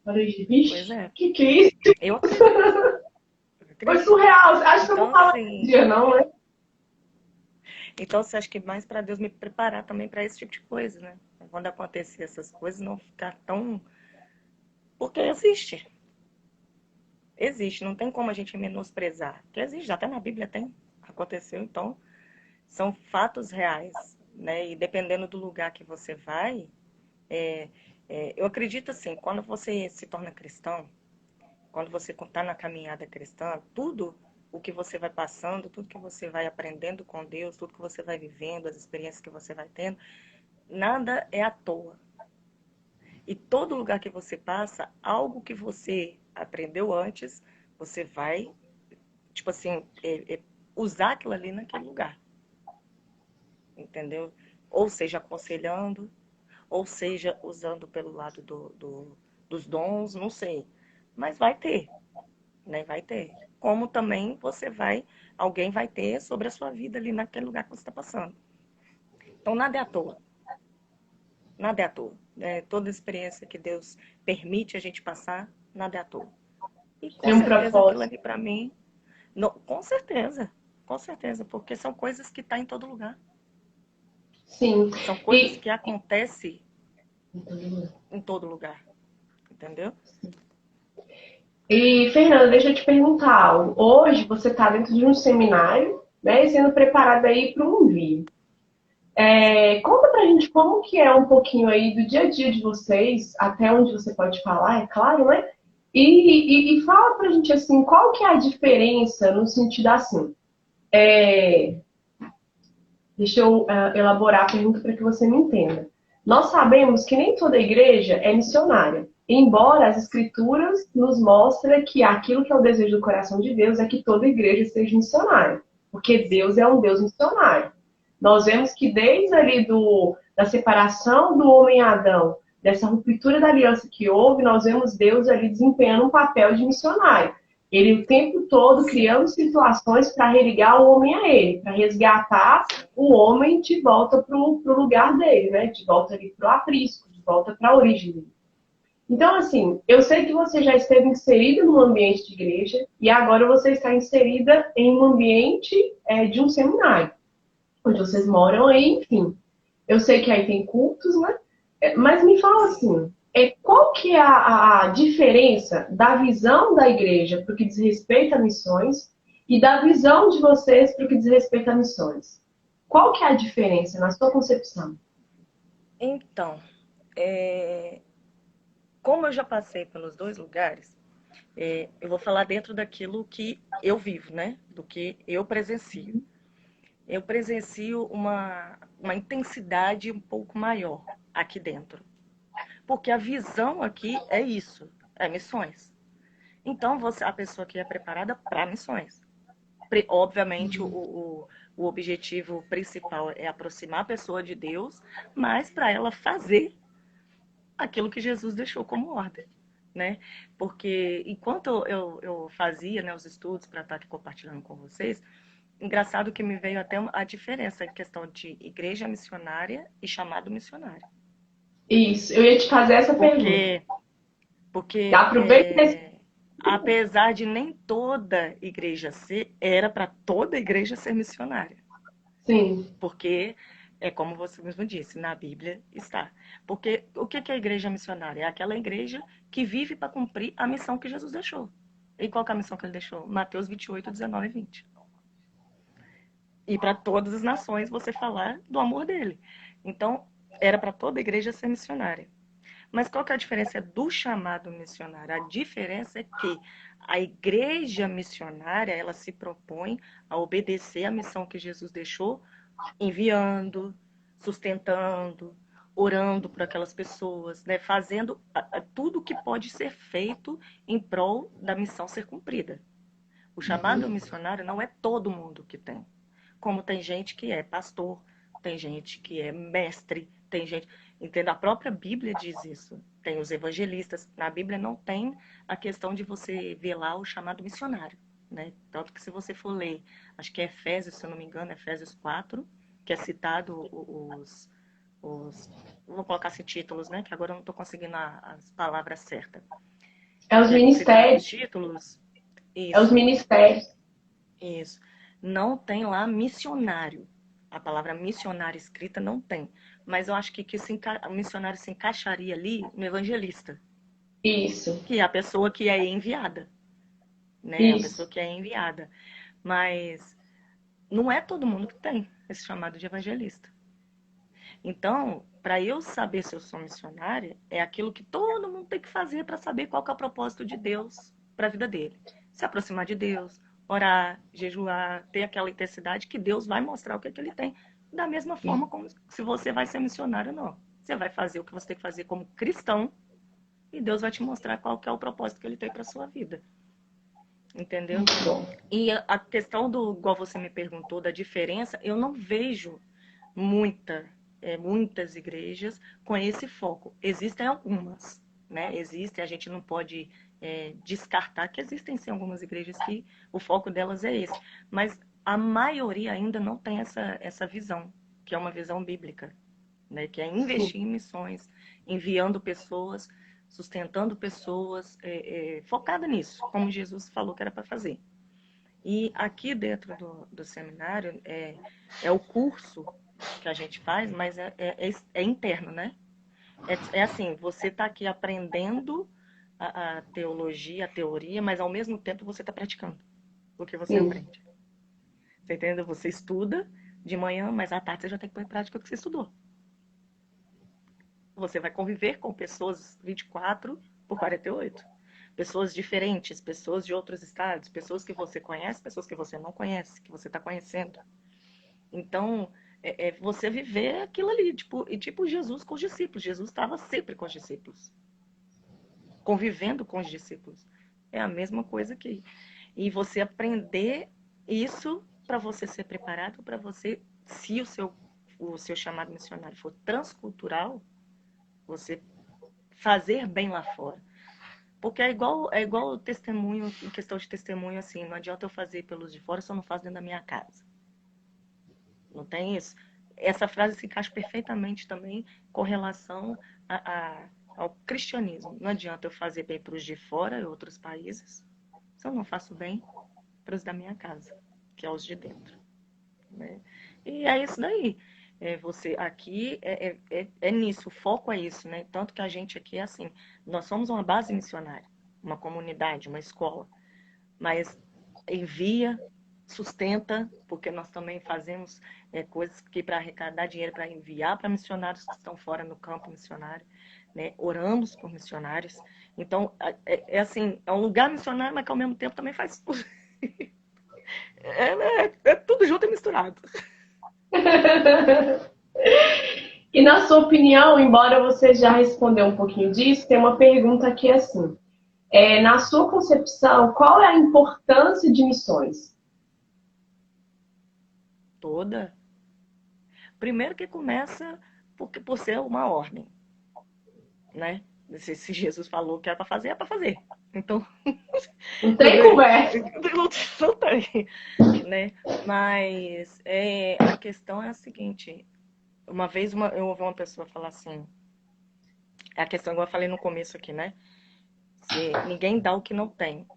Falei, Pois vixe, é, que é isso? eu acredito. Eu Foi acredito. surreal. Acho que eu vou Então, falar esse assim, dia, não, né? então você acha que mais para Deus me preparar também para esse tipo de coisa, né? Quando acontecer essas coisas, não ficar tão. Porque existe. Existe, não tem como a gente menosprezar. Porque existe, até na Bíblia tem. Aconteceu, então, são fatos reais, né? E dependendo do lugar que você vai, é, eu acredito assim, quando você se torna cristão, quando você está na caminhada cristã, tudo o que você vai passando, tudo que você vai aprendendo com Deus, tudo que você vai vivendo, as experiências que você vai tendo, nada é à toa. E todo lugar que você passa, algo que você aprendeu antes, você vai, tipo assim, usar aquilo ali naquele lugar, entendeu? Ou seja, aconselhando, ou seja, usando pelo lado dos dons, não sei. Mas vai ter, né? Vai ter. Como também alguém vai ter sobre a sua vida ali naquele lugar que você está passando. Então, nada é à toa. Nada é à toa. Toda experiência que Deus permite a gente passar, nada é à toa. E com Tem um certeza aquilo propósito. ali para mim, com certeza, porque são coisas que estão em todo lugar. Sim. São coisas E, que acontecem em todo lugar, entendeu? Fernanda, deixa eu te perguntar algo. Hoje você está dentro de um seminário, né, sendo preparada aí para um envio. Conta pra gente como que é um pouquinho aí do dia a dia de vocês, até onde você pode falar, é claro, né? E fala pra gente assim, qual que é a diferença no sentido assim, é, deixa eu elaborar a pergunta para que você me entenda. Nós sabemos que nem toda igreja é missionária, embora as escrituras nos mostrem que aquilo que é o desejo do coração de Deus é que toda igreja seja missionária, porque Deus é um Deus missionário. Nós vemos que desde ali da separação do homem Adão, dessa ruptura da aliança que houve, nós vemos Deus ali desempenhando um papel de missionário. Ele o tempo todo Sim, criando situações para religar o homem a ele, para resgatar sim. o homem de volta para o lugar dele, né? De volta ali para o aprisco, de volta para a origem dele. Então, assim, eu sei que você já esteve inserida num ambiente de igreja e agora você está inserida em um ambiente de um seminário, onde vocês moram aí, enfim. Eu sei que aí tem cultos, né? Mas me fala Sim. assim, qual que é a diferença da visão da igreja para o que diz respeito a missões e da visão de vocês para o que diz respeito a missões? Qual que é a diferença na sua concepção? Então, é, como eu já passei pelos dois lugares, eu vou falar dentro daquilo que eu vivo, né? Do que eu presencio. Eu presencio uma intensidade um pouco maior aqui dentro. Porque a visão aqui é isso, é missões. Então, a pessoa que é preparada para missões. Obviamente, o objetivo principal é aproximar a pessoa de Deus, mas para ela fazer aquilo que Jesus deixou como ordem, né? Porque enquanto eu fazia, né, os estudos para estar aqui compartilhando com vocês, engraçado que me veio até a diferença em questão de igreja missionária e chamado missionário. Isso, eu ia te fazer essa pergunta. Porque, porque Aproveita esse... apesar de nem toda igreja ser, era para toda igreja ser missionária. Sim, Porque é como você mesmo disse, na Bíblia está. Porque o que é a igreja missionária? É aquela igreja que vive para cumprir a missão que Jesus deixou. E qual que é a missão que ele deixou? Mateus 28, 19 e 20. E para todas as nações você falar do amor dele. Então, era para toda a igreja ser missionária. Mas qual que é a diferença do chamado missionário? A diferença é que a igreja missionária, ela se propõe a obedecer a missão que Jesus deixou, enviando, sustentando, orando por aquelas pessoas, né? Fazendo tudo o que pode ser feito em prol da missão ser cumprida. O chamado missionário não é todo mundo que tem. Como tem gente que é pastor, tem gente que é mestre, tem gente. Entende? A própria Bíblia diz isso. Tem os evangelistas. Na Bíblia não tem a questão de você ver lá o chamado missionário. Né? Tanto que se você for ler, acho que é Efésios, se eu não me engano, Efésios 4, que é citado os vou colocar assim títulos, né? Que agora eu não estou conseguindo as palavras certas. é os Que é citado os ministérios, títulos. é os Isso. ministérios. Isso. Não tem lá missionário. A palavra missionário escrita não tem. Mas eu acho que o missionário se encaixaria ali no evangelista, Isso, que é a pessoa que é enviada, né? A pessoa isso. que é enviada. Mas não é todo mundo que tem esse chamado de evangelista. Então, para eu saber se eu sou missionária, é aquilo que todo mundo tem que fazer para saber qual que é o propósito de Deus para a vida dele. Se aproximar de Deus, orar, jejuar, ter aquela intensidade que Deus vai mostrar o que, é que ele tem. Da mesma forma como se você vai ser missionário ou não. Você vai fazer o que você tem que fazer como cristão e Deus vai te mostrar qual que é o propósito que ele tem para sua vida. Entendeu? Muito bom. E a questão do, igual você me perguntou, da diferença, eu não vejo muitas igrejas com esse foco. Existem algumas, né? Existem, a gente não pode descartar que existem sim algumas igrejas que o foco delas é esse. Mas a maioria ainda não tem essa visão, que é uma visão bíblica, né? Que é Sim. investir em missões, enviando pessoas, sustentando pessoas, focada nisso, como Jesus falou que era para fazer. E aqui dentro do seminário é o curso que a gente faz, mas é interno, né? É assim, você está aqui aprendendo a teologia, a teoria, mas ao mesmo tempo você está praticando o que você Sim. aprende. Você entendeu? Você estuda de manhã, mas à tarde você já tem que pôr em prática o que você estudou. Você vai conviver com pessoas 24 por 48. Pessoas diferentes, pessoas de outros estados, pessoas que você conhece, pessoas que você não conhece, que você está conhecendo. Então, você viver aquilo ali, tipo Jesus com os discípulos. Jesus estava sempre com os discípulos, convivendo com os discípulos. É a mesma coisa aqui. E você aprender isso para você ser preparado, para você, se o seu chamado missionário for transcultural, você fazer bem lá fora. Porque é igual o testemunho, em questão de testemunho, assim, não adianta eu fazer pelos de fora se eu não faço dentro da minha casa. Não tem isso? Essa frase se encaixa perfeitamente também com relação ao cristianismo. Não adianta eu fazer bem para os de fora e outros países se eu não faço bem para os da minha casa, que é os de dentro. Né? E é isso daí. Você aqui é nisso, o foco é isso, né? Tanto que a gente aqui é assim, nós somos uma base missionária, uma comunidade, uma escola, mas envia, sustenta, porque nós também fazemos coisas que para arrecadar dinheiro para enviar para missionários que estão fora no campo missionário, né? Oramos por missionários. Então, assim, é um lugar missionário, mas que ao mesmo tempo também faz tudo. É tudo junto e misturado. E na sua opinião, embora você já respondeu um pouquinho disso, tem uma pergunta aqui assim. Na sua concepção, qual é a importância de missões? Toda. Primeiro que começa por ser uma ordem, né? Se Jesus falou que era para fazer, é para fazer. Então, Não tem conversa. não tem, né? Mas a questão é a seguinte. Uma vez eu ouvi uma pessoa falar assim, é a questão, igual eu falei no começo aqui, né? Se ninguém dá o que não tem.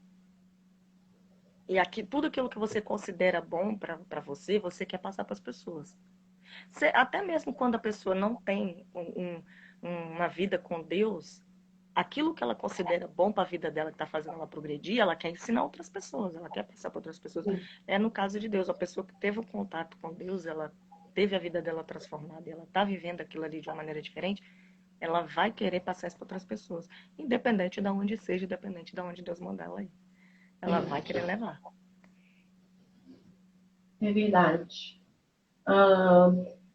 E aqui, tudo aquilo que você considera bom para você, você quer passar para as pessoas. Até mesmo quando a pessoa não tem uma vida com Deus, aquilo que ela considera bom para a vida dela, que está fazendo ela progredir, ela quer ensinar outras pessoas, ela quer passar para outras pessoas. É no caso de Deus, a pessoa que teve o contato com Deus, ela teve a vida dela transformada, e ela está vivendo aquilo ali de uma maneira diferente, ela vai querer passar isso para outras pessoas, independente de onde seja, independente de onde Deus mandar ela ir. Ela vai querer levar. É verdade.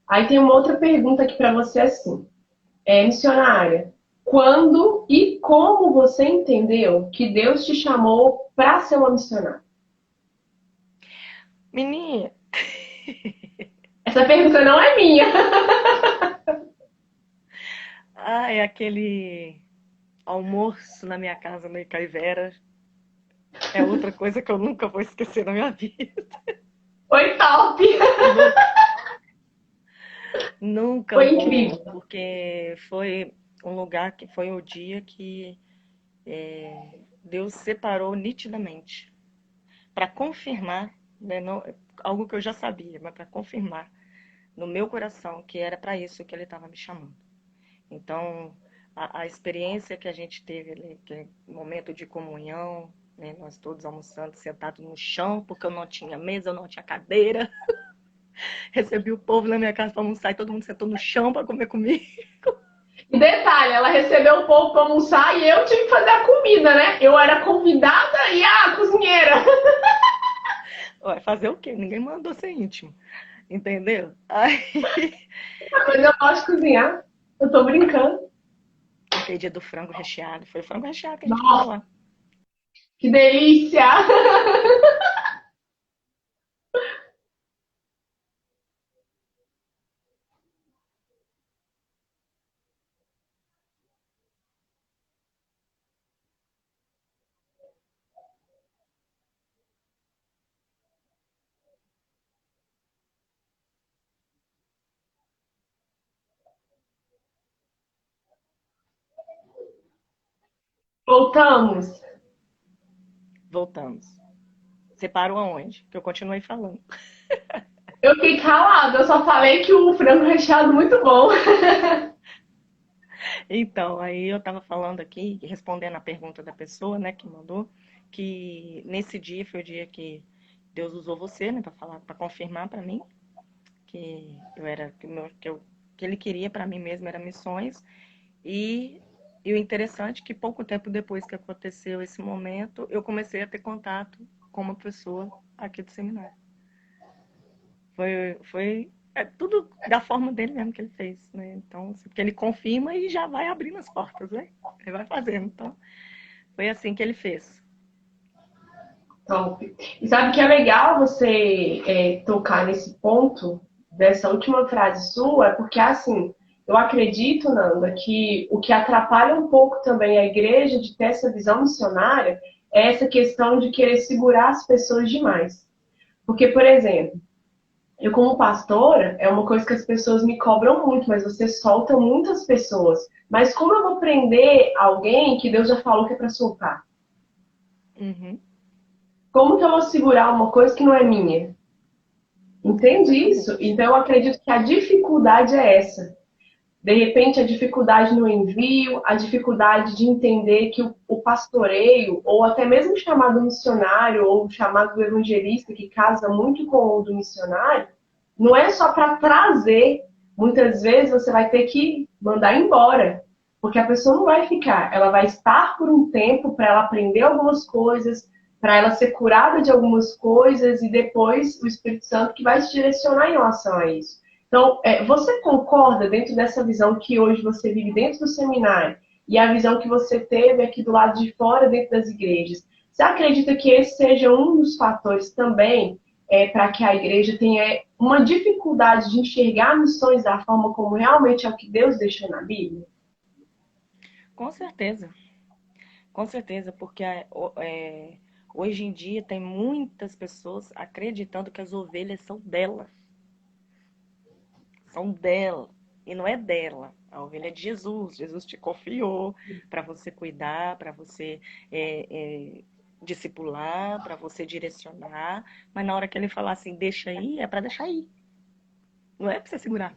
Aí tem uma outra pergunta aqui para você assim. Missionária, quando e como você entendeu que Deus te chamou para ser uma missionária? Menina, Essa pergunta não é minha. é aquele almoço na minha casa no Icaivera. É outra coisa que eu nunca vou esquecer na minha vida. Foi top. Nunca Foi vou, incrível. porque foi um lugar que foi o dia que Deus separou nitidamente para confirmar, né, não, algo que eu já sabia, mas para confirmar no meu coração que era para isso que Ele estava me chamando. Então, a experiência que a gente teve ali, que é um momento de comunhão, né, nós todos almoçando, sentados no chão, porque eu não tinha mesa, eu não tinha cadeira. Recebi o povo na minha casa para almoçar e todo mundo sentou no chão para comer comigo. E detalhe, ela recebeu o povo para almoçar e eu tive que fazer a comida, né? Eu era convidada e a cozinheira. Vai fazer o quê? Ninguém mandou ser íntimo. Entendeu? Aí, Mas eu gosto de cozinhar. Eu tô brincando. aquele dia do frango recheado. Foi o frango recheado que a gente comeu Nossa, lá. que delícia! Voltamos. Voltamos. Você parou aonde? Que eu continuei falando. Eu fiquei calada, eu só falei que o frango recheado é muito bom. Então, aí eu estava falando aqui, respondendo a pergunta da pessoa, né, que mandou, que nesse dia foi o dia que Deus usou você, né, para falar, para confirmar para mim que eu era que ele queria para mim mesmo era missões. E, e o interessante é que pouco tempo depois que aconteceu esse momento, eu comecei a ter contato com uma pessoa aqui do seminário. Foi tudo da forma dele mesmo que ele fez, né? Então, assim, porque ele confirma e já vai abrindo as portas, né? Ele vai fazendo. Então, foi assim que ele fez. Top. E sabe que é legal você tocar nesse ponto dessa última frase sua, porque assim, eu acredito, Nanda, que o que atrapalha um pouco também a igreja de ter essa visão missionária é essa questão de querer segurar as pessoas demais. Porque, por exemplo, eu como pastora, é uma coisa que as pessoas me cobram muito, mas você solta muitas pessoas. Mas como eu vou prender alguém que Deus já falou que é para soltar? Uhum, Como que eu vou segurar uma coisa que não é minha? Entende isso? exatamente. Então eu acredito que a dificuldade é essa. De repente, a dificuldade no envio, a dificuldade de entender que o pastoreio, ou até mesmo o chamado missionário, ou o chamado do evangelista, que casa muito com o do missionário, não é só para trazer. Muitas vezes você vai ter que mandar embora, porque a pessoa não vai ficar. Ela vai estar por um tempo para ela aprender algumas coisas, para ela ser curada de algumas coisas, e depois o Espírito Santo que vai te direcionar em relação a isso. Então, você concorda dentro dessa visão que hoje você vive dentro do seminário e a visão que você teve aqui do lado de fora dentro das igrejas? Você acredita que esse seja um dos fatores também para que a igreja tenha uma dificuldade de enxergar missões da forma como realmente é o que Deus deixou na Bíblia? Com certeza. Com certeza, porque hoje em dia tem muitas pessoas acreditando que as ovelhas são dela. São dela. E não é dela. A ovelha é de Jesus. Jesus te confiou para você cuidar, para você é, é, discipular, para você direcionar. Mas na hora que ele falar assim, deixa aí, é para deixar aí. Não é para você segurar.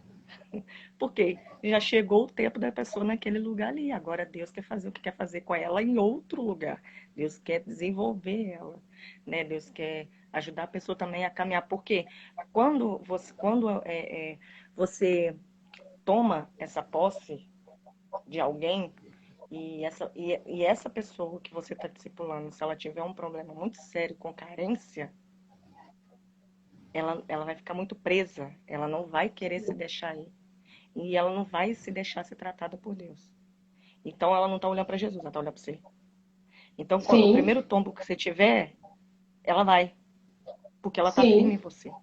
Porque já chegou o tempo da pessoa naquele lugar ali. Agora Deus quer fazer o que quer fazer com ela em outro lugar. Deus quer desenvolver ela, né? Deus quer ajudar a pessoa também a caminhar. Porque você toma essa posse de alguém e essa pessoa que você está discipulando, se ela tiver um problema muito sério com carência, ela vai ficar muito presa. Ela não vai querer se deixar ir. E ela não vai se deixar ser tratada por Deus. Então ela não está olhando para Jesus, ela está olhando para você. Então o Sim, primeiro tombo que você tiver, ela vai, porque ela está firme em sim, você,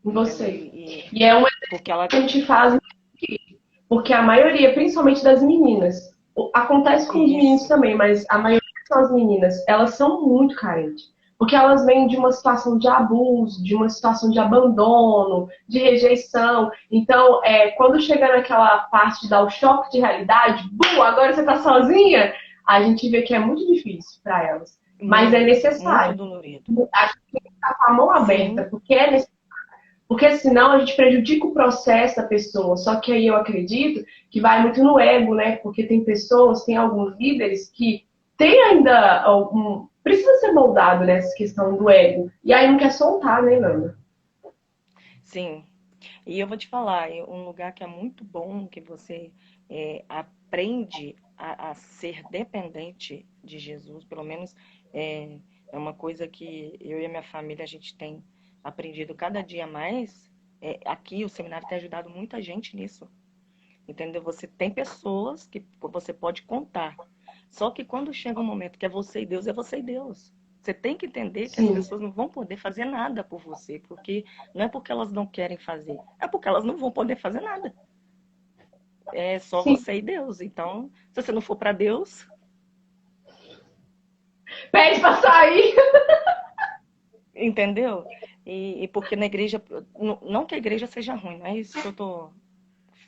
em entendeu? você. E E é uma porque ela que a gente faz, porque a maioria, principalmente das meninas, acontece com os meninos isso, também, mas a maioria são as meninas, elas são muito carentes. Porque elas vêm de uma situação de abuso, de uma situação de abandono, de rejeição. Então, quando chega naquela parte de dar o choque de realidade, agora você tá sozinha, a gente vê que é muito difícil para elas. Mas é muito, muito necessário. dolorido. A gente tem que estar com a mão aberta, Sim, porque é necessário. Porque senão a gente prejudica o processo da pessoa. Só que aí eu acredito que vai muito no ego, né? Porque tem pessoas, tem alguns líderes que tem ainda algum. Precisa ser moldado nessa questão do ego. E aí não quer soltar, né, Nanda? sim. E eu vou te falar, um lugar que é muito bom, que você aprende a ser dependente de Jesus, pelo menos é uma coisa que eu e a minha família a gente tem aprendido cada dia mais. Aqui o seminário tem ajudado muita gente nisso, entendeu? Você tem pessoas que você pode contar. Só que quando chega um momento que é você e Deus, é você e Deus. Você tem que entender que as Sim, pessoas não vão poder fazer nada por você, porque não é porque elas não querem fazer, é porque elas não vão poder fazer nada. É só sim. você e Deus. Então, se você não for para Deus, Pede pra sair! entendeu? E porque na igreja, não que a igreja seja ruim, não é isso que eu tô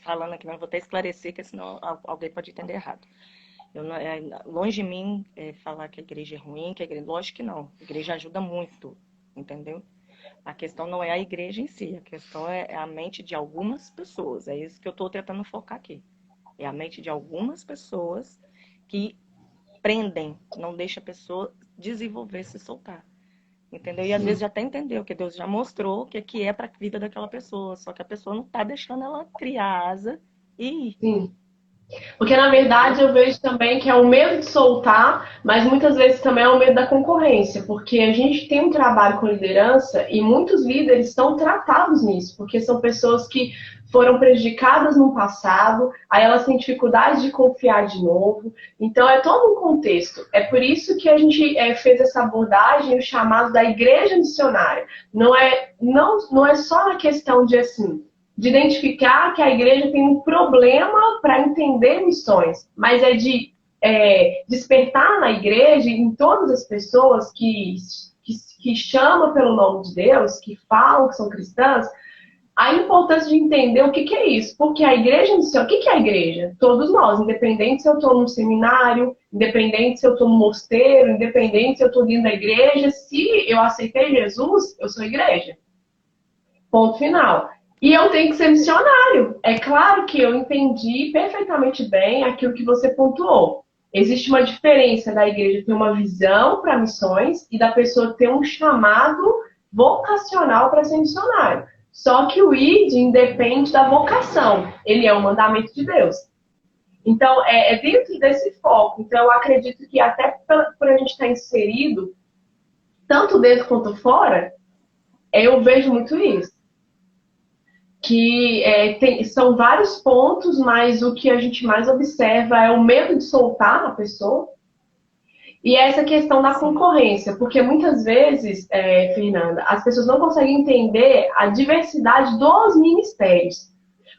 falando aqui, mas eu vou até esclarecer, que senão alguém pode entender errado. Longe de mim falar que a igreja é ruim, que a igreja, lógico que não. A igreja ajuda muito, entendeu? A questão não é a igreja em si, a questão é a mente de algumas pessoas. É isso que eu estou tentando focar aqui. É a mente de algumas pessoas que prendem, não deixa a pessoa desenvolver, se soltar. Entendeu? E às vezes Sim, já até entendeu que Deus já mostrou o que é para a vida daquela pessoa, só que a pessoa não está deixando ela criar asa e ir, sim. Porque na verdade entendeu? eu vejo também que é o medo de soltar, mas muitas vezes também é o medo da concorrência, porque a gente tem um trabalho com liderança e muitos líderes estão tratados nisso, porque são pessoas que foram prejudicadas no passado, aí elas têm dificuldade de confiar de novo. Então é todo um contexto. É por isso que a gente fez essa abordagem, o chamado da igreja missionária. Não é só a questão de assim de identificar que a igreja tem um problema para entender missões, mas é de despertar na igreja, em todas as pessoas que chamam pelo nome de Deus, que falam que são cristãs, a importância de entender o que, que é isso. Porque a igreja missão, o que, que é a igreja? Todos nós, independente se eu estou num seminário, independente se eu estou no mosteiro, independente se eu estou dentro da igreja, se eu aceitei Jesus, eu sou igreja. Ponto final. E eu tenho que ser missionário. É claro que eu entendi perfeitamente bem aquilo que você pontuou. Existe uma diferença da igreja ter uma visão para missões e da pessoa ter um chamado vocacional para ser missionário. Só que o ID independe da vocação. Ele é um mandamento de Deus. Então, é dentro desse foco. Então, eu acredito que até por a gente estar inserido, tanto dentro quanto fora, eu vejo muito isso que são vários pontos, mas o que a gente mais observa é o medo de soltar a pessoa e essa questão da Sim, concorrência, porque muitas vezes, Fernanda, as pessoas não conseguem entender a diversidade dos ministérios.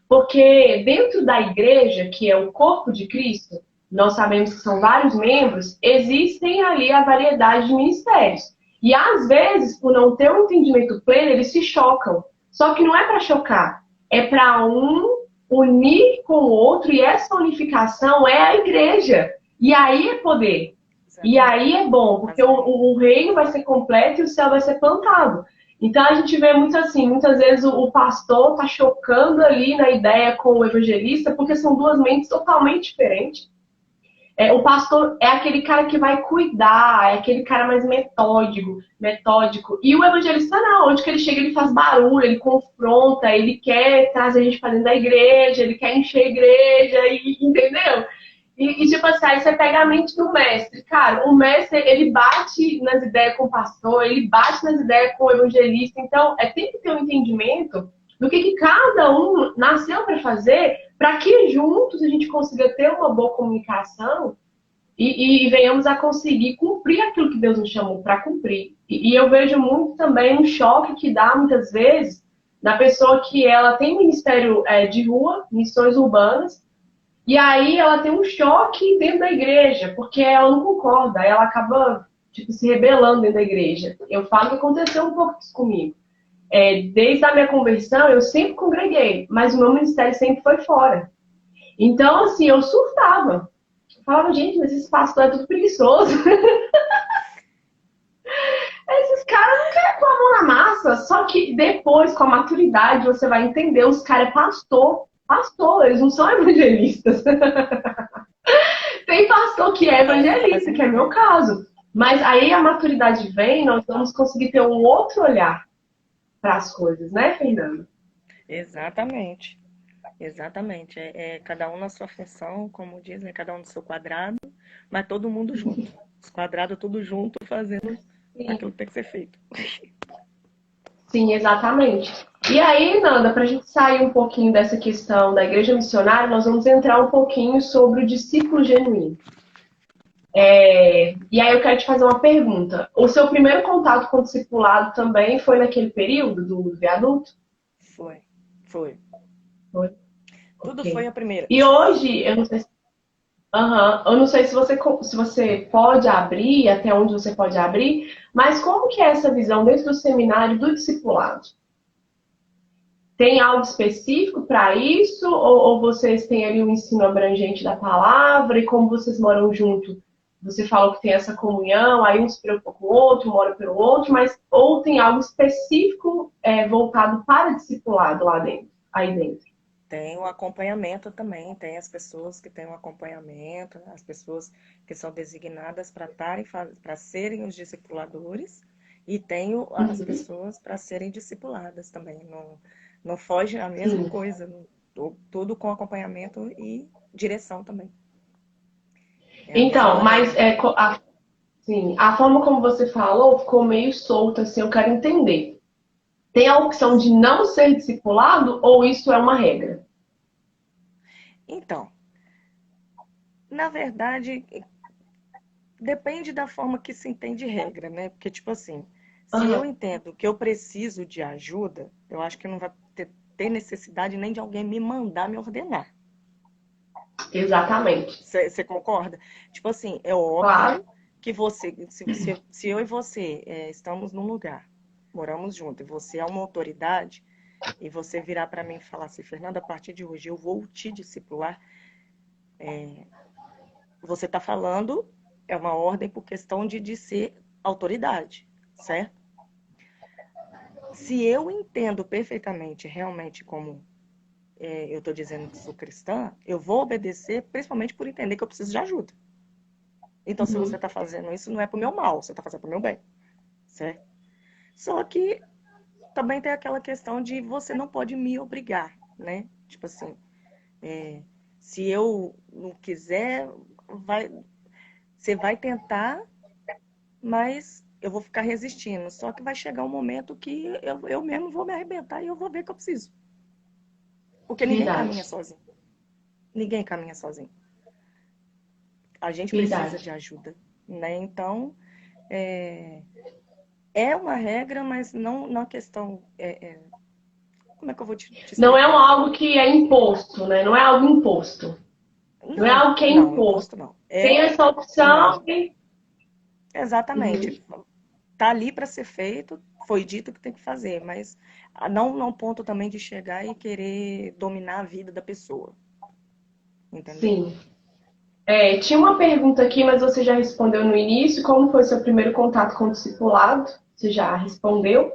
Porque dentro da igreja, que é o corpo de Cristo, nós sabemos que são vários membros, existem ali a variedade de ministérios. E às vezes, por não ter um entendimento pleno, eles se chocam. Só que não é para chocar, é para um unir com o outro, e essa unificação é a igreja. E aí é poder. E aí é bom, porque o reino vai ser completo e o céu vai ser plantado. Então a gente vê muito assim, muitas vezes o pastor tá chocando ali na ideia com o evangelista, porque são duas mentes totalmente diferentes. O pastor é aquele cara que vai cuidar, é aquele cara mais metódico. E o evangelista não, onde que ele chega, ele faz barulho, ele confronta, ele quer trazer a gente para dentro da igreja, ele quer encher a igreja, entendeu? E tipo assim, aí você pega a mente do mestre. Cara, o mestre, ele bate nas ideias com o pastor, ele bate nas ideias com o evangelista. Então, tem que ter um entendimento do que cada um nasceu para fazer, para que juntos a gente consiga ter uma boa comunicação e venhamos a conseguir cumprir aquilo que Deus nos chamou para cumprir. E eu vejo muito também um choque que dá, muitas vezes, na pessoa que ela tem ministério de rua, missões urbanas, e aí ela tem um choque dentro da igreja, porque ela não concorda, ela acaba tipo, se rebelando dentro da igreja. Eu falo que aconteceu um pouco isso comigo. Desde a minha conversão, eu sempre congreguei, mas o meu ministério sempre foi fora. Então, assim, eu surtava. Eu falava, gente, mas esse pastor é tudo preguiçoso. Esses caras não querem pôr a mão na massa. Só que depois, com a maturidade, você vai entender, os caras é pastor. Pastor, eles não são evangelistas. Tem pastor que é evangelista, que é meu caso. Mas aí a maturidade vem, nós vamos conseguir ter um outro olhar para as coisas, né, Fernanda? Exatamente. Exatamente. Cada um na sua função, como dizem, cada um no seu quadrado, mas todo mundo junto. Os quadrados tudo junto, fazendo aquilo que tem que ser feito. Sim, exatamente. E aí, Nanda, para a gente sair um pouquinho dessa questão da igreja missionária, nós vamos entrar um pouquinho sobre o discípulo genuíno. E aí eu quero te fazer uma pergunta. O seu primeiro contato com o discipulado também foi naquele período do viaduto? Foi. Foi. Tudo Okay. foi a primeira. E hoje, eu não sei, eu não sei se você pode abrir, até onde você pode abrir, mas como que é essa visão dentro do seminário do discipulado? Tem algo específico para isso? Ou vocês têm ali um ensino abrangente da palavra? E como vocês moram junto, você falou que tem essa comunhão, aí um se preocupa com o outro, mora pelo outro, mas ou tem algo específico voltado para discipulado lá dentro, aí dentro? Tem o acompanhamento também, tem as pessoas que têm o acompanhamento, as pessoas que são designadas para serem os discipuladores, e tem as pessoas para serem discipuladas também. Não foge a mesma coisa, tudo com acompanhamento e direção também. Então, mas a forma como você falou ficou meio solta, assim, eu quero entender. Tem a opção de não ser discipulado ou isso é uma regra? Então, na verdade, depende da forma que se entende regra, né? Porque, tipo assim, se eu entendo que eu preciso de ajuda, eu acho que não vai ter necessidade nem de alguém me mandar me ordenar. Exatamente. Você concorda? Tipo assim, é óbvio Claro. que se eu e você estamos num lugar, moramos juntos, e você é uma autoridade, e você virar para mim e falar assim, Fernanda, a partir de hoje eu vou te discipular, você está falando, é uma ordem por questão de ser autoridade, certo? Se eu entendo perfeitamente, realmente, como eu estou dizendo que sou cristã, eu vou obedecer, principalmente por entender que eu preciso de ajuda. Então, se você está fazendo isso, não é para o meu mal, você está fazendo para o meu bem, certo? Só que também tem aquela questão de você não pode me obrigar, né? Tipo assim, se eu não quiser, você vai tentar, mas eu vou ficar resistindo. Só que vai chegar um momento que eu mesmo vou me arrebentar e eu vou ver que eu preciso. Porque ninguém caminha sozinho. Ninguém caminha sozinho. A gente precisa de ajuda, né? Então, é uma regra, mas não na questão... como é que eu vou te explicar? Não é algo que é imposto, né? Não é algo imposto. Não é Não, algo que é não, imposto. imposto não. Tem É, essa opção não, e... Uhum. exatamente. Tá ali para ser feito, foi dito que tem que fazer, mas não ponto também de chegar e querer dominar a vida da pessoa, entendeu? Sim. Tinha uma pergunta aqui, mas você já respondeu no início. Como foi seu primeiro contato com o discipulado? Você já respondeu.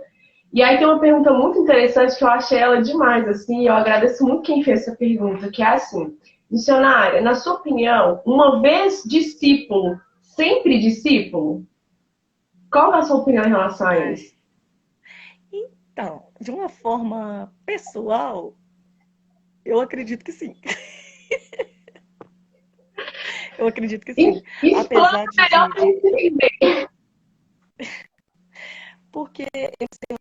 E aí tem uma pergunta muito interessante que eu achei ela demais, assim, e eu agradeço muito quem fez essa pergunta, que é assim, missionária, na sua opinião, uma vez discípulo, sempre discípulo? Qual é a sua opinião em relação a Ai, isso? então, de uma forma pessoal, eu acredito que sim. Eu acredito que sim. Explana Apesar melhor para gente entender. porque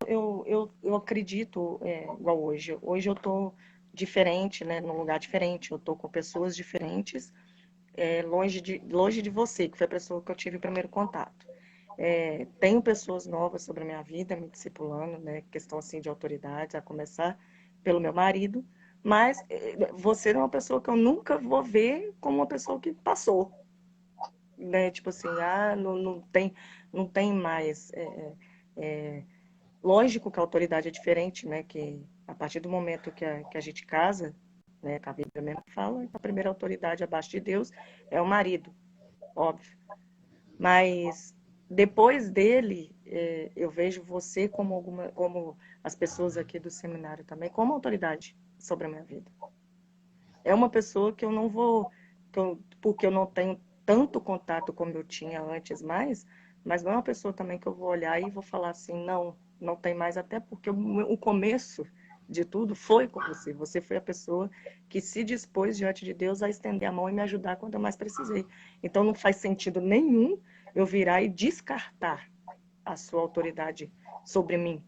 eu acredito, igual hoje. Hoje eu tô diferente, né, num lugar diferente. Eu tô com pessoas diferentes, longe de você, que foi a pessoa que eu tive o primeiro contato. Tenho pessoas novas sobre a minha vida, me discipulando, né, questão assim de autoridade, a começar pelo meu marido, mas você é uma pessoa que eu nunca vou ver como uma pessoa que passou, né, tipo assim, não tem mais, lógico que a autoridade é diferente, né, que a partir do momento que a gente casa, né, que a Bíblia mesmo fala, a primeira autoridade abaixo de Deus é o marido, óbvio. Mas depois dele, eu vejo você como as pessoas aqui do seminário também, como autoridade sobre a minha vida. É uma pessoa que eu não vou, porque eu não tenho tanto contato como eu tinha antes mais, mas não é uma pessoa também que eu vou olhar e vou falar assim, não tem mais, até porque o começo de tudo foi com você. Você foi a pessoa que se dispôs diante de Deus a estender a mão e me ajudar quando eu mais precisei. Então não faz sentido nenhum eu virar e descartar a sua autoridade sobre mim,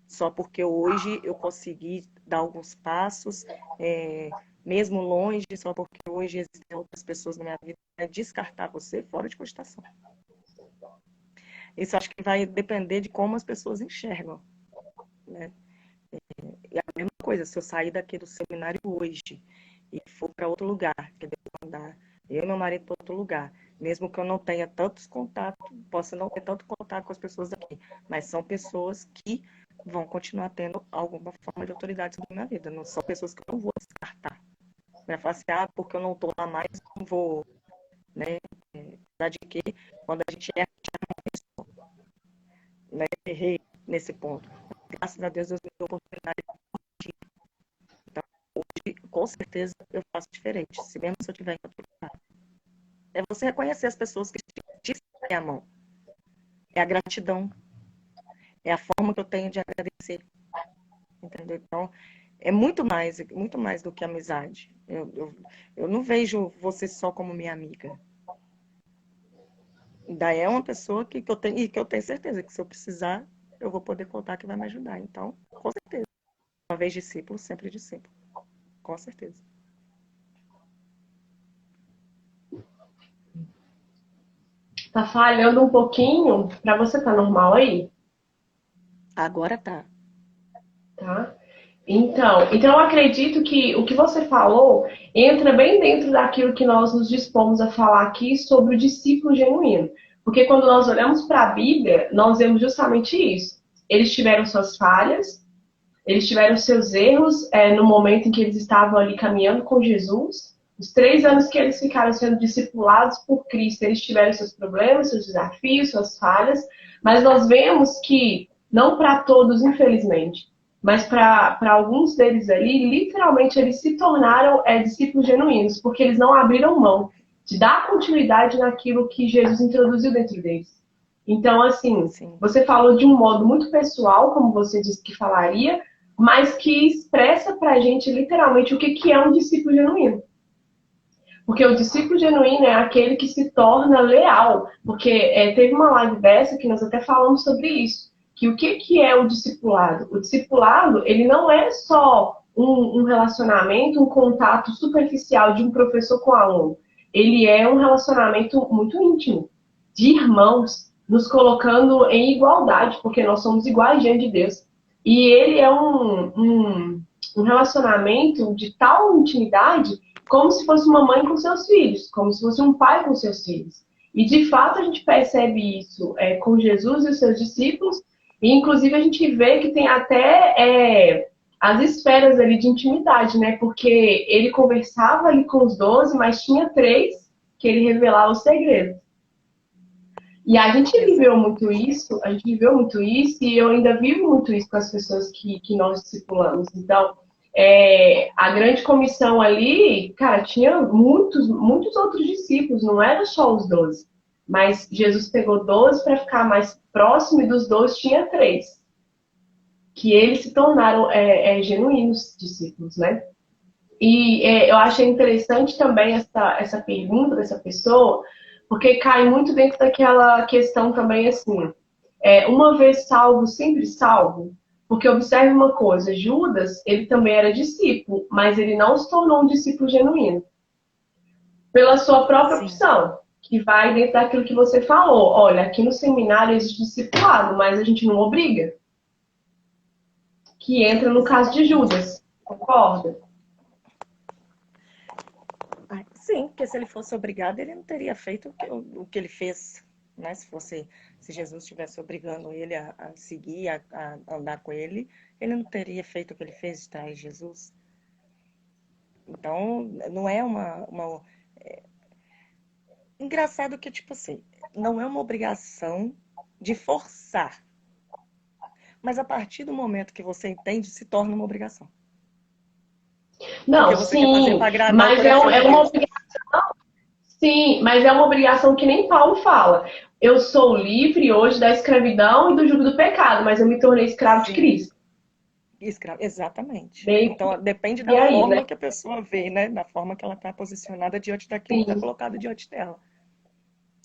só porque hoje eu consegui dar alguns passos, mesmo longe, só porque hoje existem outras pessoas na minha vida, descartar você fora de cogitação. Isso acho que vai depender de como as pessoas enxergam, né? E a mesma coisa, se eu sair daqui do seminário hoje e for para outro lugar, que eu vou andar, eu e meu marido para outro lugar, mesmo que eu não tenha tantos contatos, possa não ter tanto contato com as pessoas aqui, mas são pessoas que vão continuar tendo alguma forma de autoridade sobre a minha vida, não são pessoas que eu não vou descartar. Vai falar assim, porque eu não estou lá mais, não vou, né? Apesar de que quando a gente erra, né? Errei nesse ponto. Graças a Deus, Deus me deu a oportunidade de, então, hoje, com certeza, eu faço diferente, se mesmo se eu tiver em outro lugar. É você reconhecer as pessoas que te estendem a mão. É a gratidão. É a forma que eu tenho de agradecer. Entendeu? Então, é muito mais do que amizade. Eu não vejo você só como minha amiga. Daí é uma pessoa que eu tenho, e que eu tenho certeza que se eu precisar, eu vou poder contar que vai me ajudar. Então, com certeza. Uma vez discípulo, sempre discípulo. Com certeza. Tá falhando um pouquinho? Para você tá normal aí? Agora tá. Tá? Então eu acredito que o que você falou entra bem dentro daquilo que nós nos dispomos a falar aqui sobre o discípulo genuíno. Porque quando nós olhamos para a Bíblia, nós vemos justamente isso. Eles tiveram suas falhas, eles tiveram seus erros no momento em que eles estavam ali caminhando com Jesus. Os 3 anos que eles ficaram sendo discipulados por Cristo, eles tiveram seus problemas, seus desafios, suas falhas, mas nós vemos que, não para todos, infelizmente, mas para alguns deles ali, literalmente eles se tornaram discípulos genuínos, porque eles não abriram mão de dar continuidade naquilo que Jesus introduziu dentro deles. Então, assim, Sim. você falou de um modo muito pessoal, como você disse que falaria, mas que expressa pra gente literalmente o que é um discípulo genuíno. Porque o discípulo genuíno é aquele que se torna leal. Porque teve uma live dessa que nós até falamos sobre isso. Que o que é o discipulado? O discipulado, ele não é só um relacionamento, um contato superficial de um professor com aluno. Ele é um relacionamento muito íntimo, de irmãos, nos colocando em igualdade, porque nós somos iguais diante de Deus. E ele é um relacionamento de tal intimidade como se fosse uma mãe com seus filhos, como se fosse um pai com seus filhos. E de fato a gente percebe isso com Jesus e os seus discípulos, e inclusive a gente vê que tem até as esferas ali de intimidade, né? Porque ele conversava ali com os 12, mas tinha 3 que ele revelava os segredos. E a gente viveu muito isso, e eu ainda vivo muito isso com as pessoas que nós discipulamos. Então, a grande comissão ali, cara, tinha muitos, muitos outros discípulos, não era só os 12. Mas Jesus pegou 12 para ficar mais próximo, e dos 12 tinha 3. Que eles se tornaram genuínos discípulos, né? E eu achei interessante também essa pergunta dessa pessoa, porque cai muito dentro daquela questão também assim, uma vez salvo, sempre salvo. Porque observe uma coisa, Judas, ele também era discípulo, mas ele não se tornou um discípulo genuíno. Pela sua própria Sim, opção, que vai dentro daquilo que você falou. Olha, aqui no seminário existe discipulado, mas a gente não obriga. Que entra no caso de exatamente. Judas, concorda? Sim, porque se ele fosse obrigado, ele não teria feito o que ele fez, né? Se Jesus estivesse obrigando ele a seguir, a andar com ele, ele não teria feito o que ele fez de trair Jesus. Então, não é engraçado que, tipo assim, não é uma obrigação de forçar, mas a partir do momento que você entende, se torna uma obrigação. Porque Não, você quer fazer sim, para agradar o mas coração de uma Deus. obrigação. Sim, mas é uma obrigação que nem Paulo fala. Eu sou livre hoje da escravidão e do jugo do pecado, mas eu me tornei escravo de Sim, Cristo. exatamente. Bem, Então, depende e da aí, né? forma que a pessoa vê, né? Da forma que ela está posicionada diante daquilo que está Sim, colocado diante dela.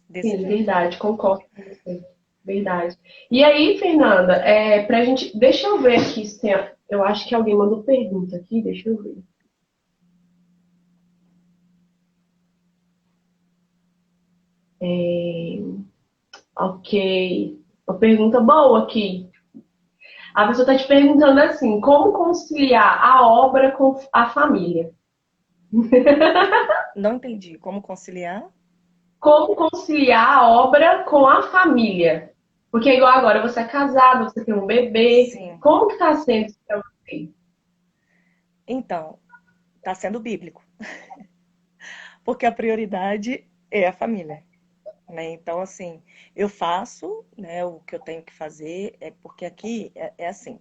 Desse sim, jeito. verdade, concordo com você. Verdade. E aí, Fernanda, pra gente. Deixa eu ver aqui se tem. Eu acho que alguém mandou pergunta aqui, deixa eu ver. Ok. Uma pergunta boa aqui. A pessoa está te perguntando assim: como conciliar a obra com a família? Não entendi como conciliar. Como conciliar a obra com a família? Porque igual agora você é casado, você tem um bebê. Sim. Como que tá sendo isso pra você? Então, está sendo bíblico. Porque a prioridade é a família. Né? Então, assim, eu faço, né, o que eu tenho que fazer, porque aqui é assim,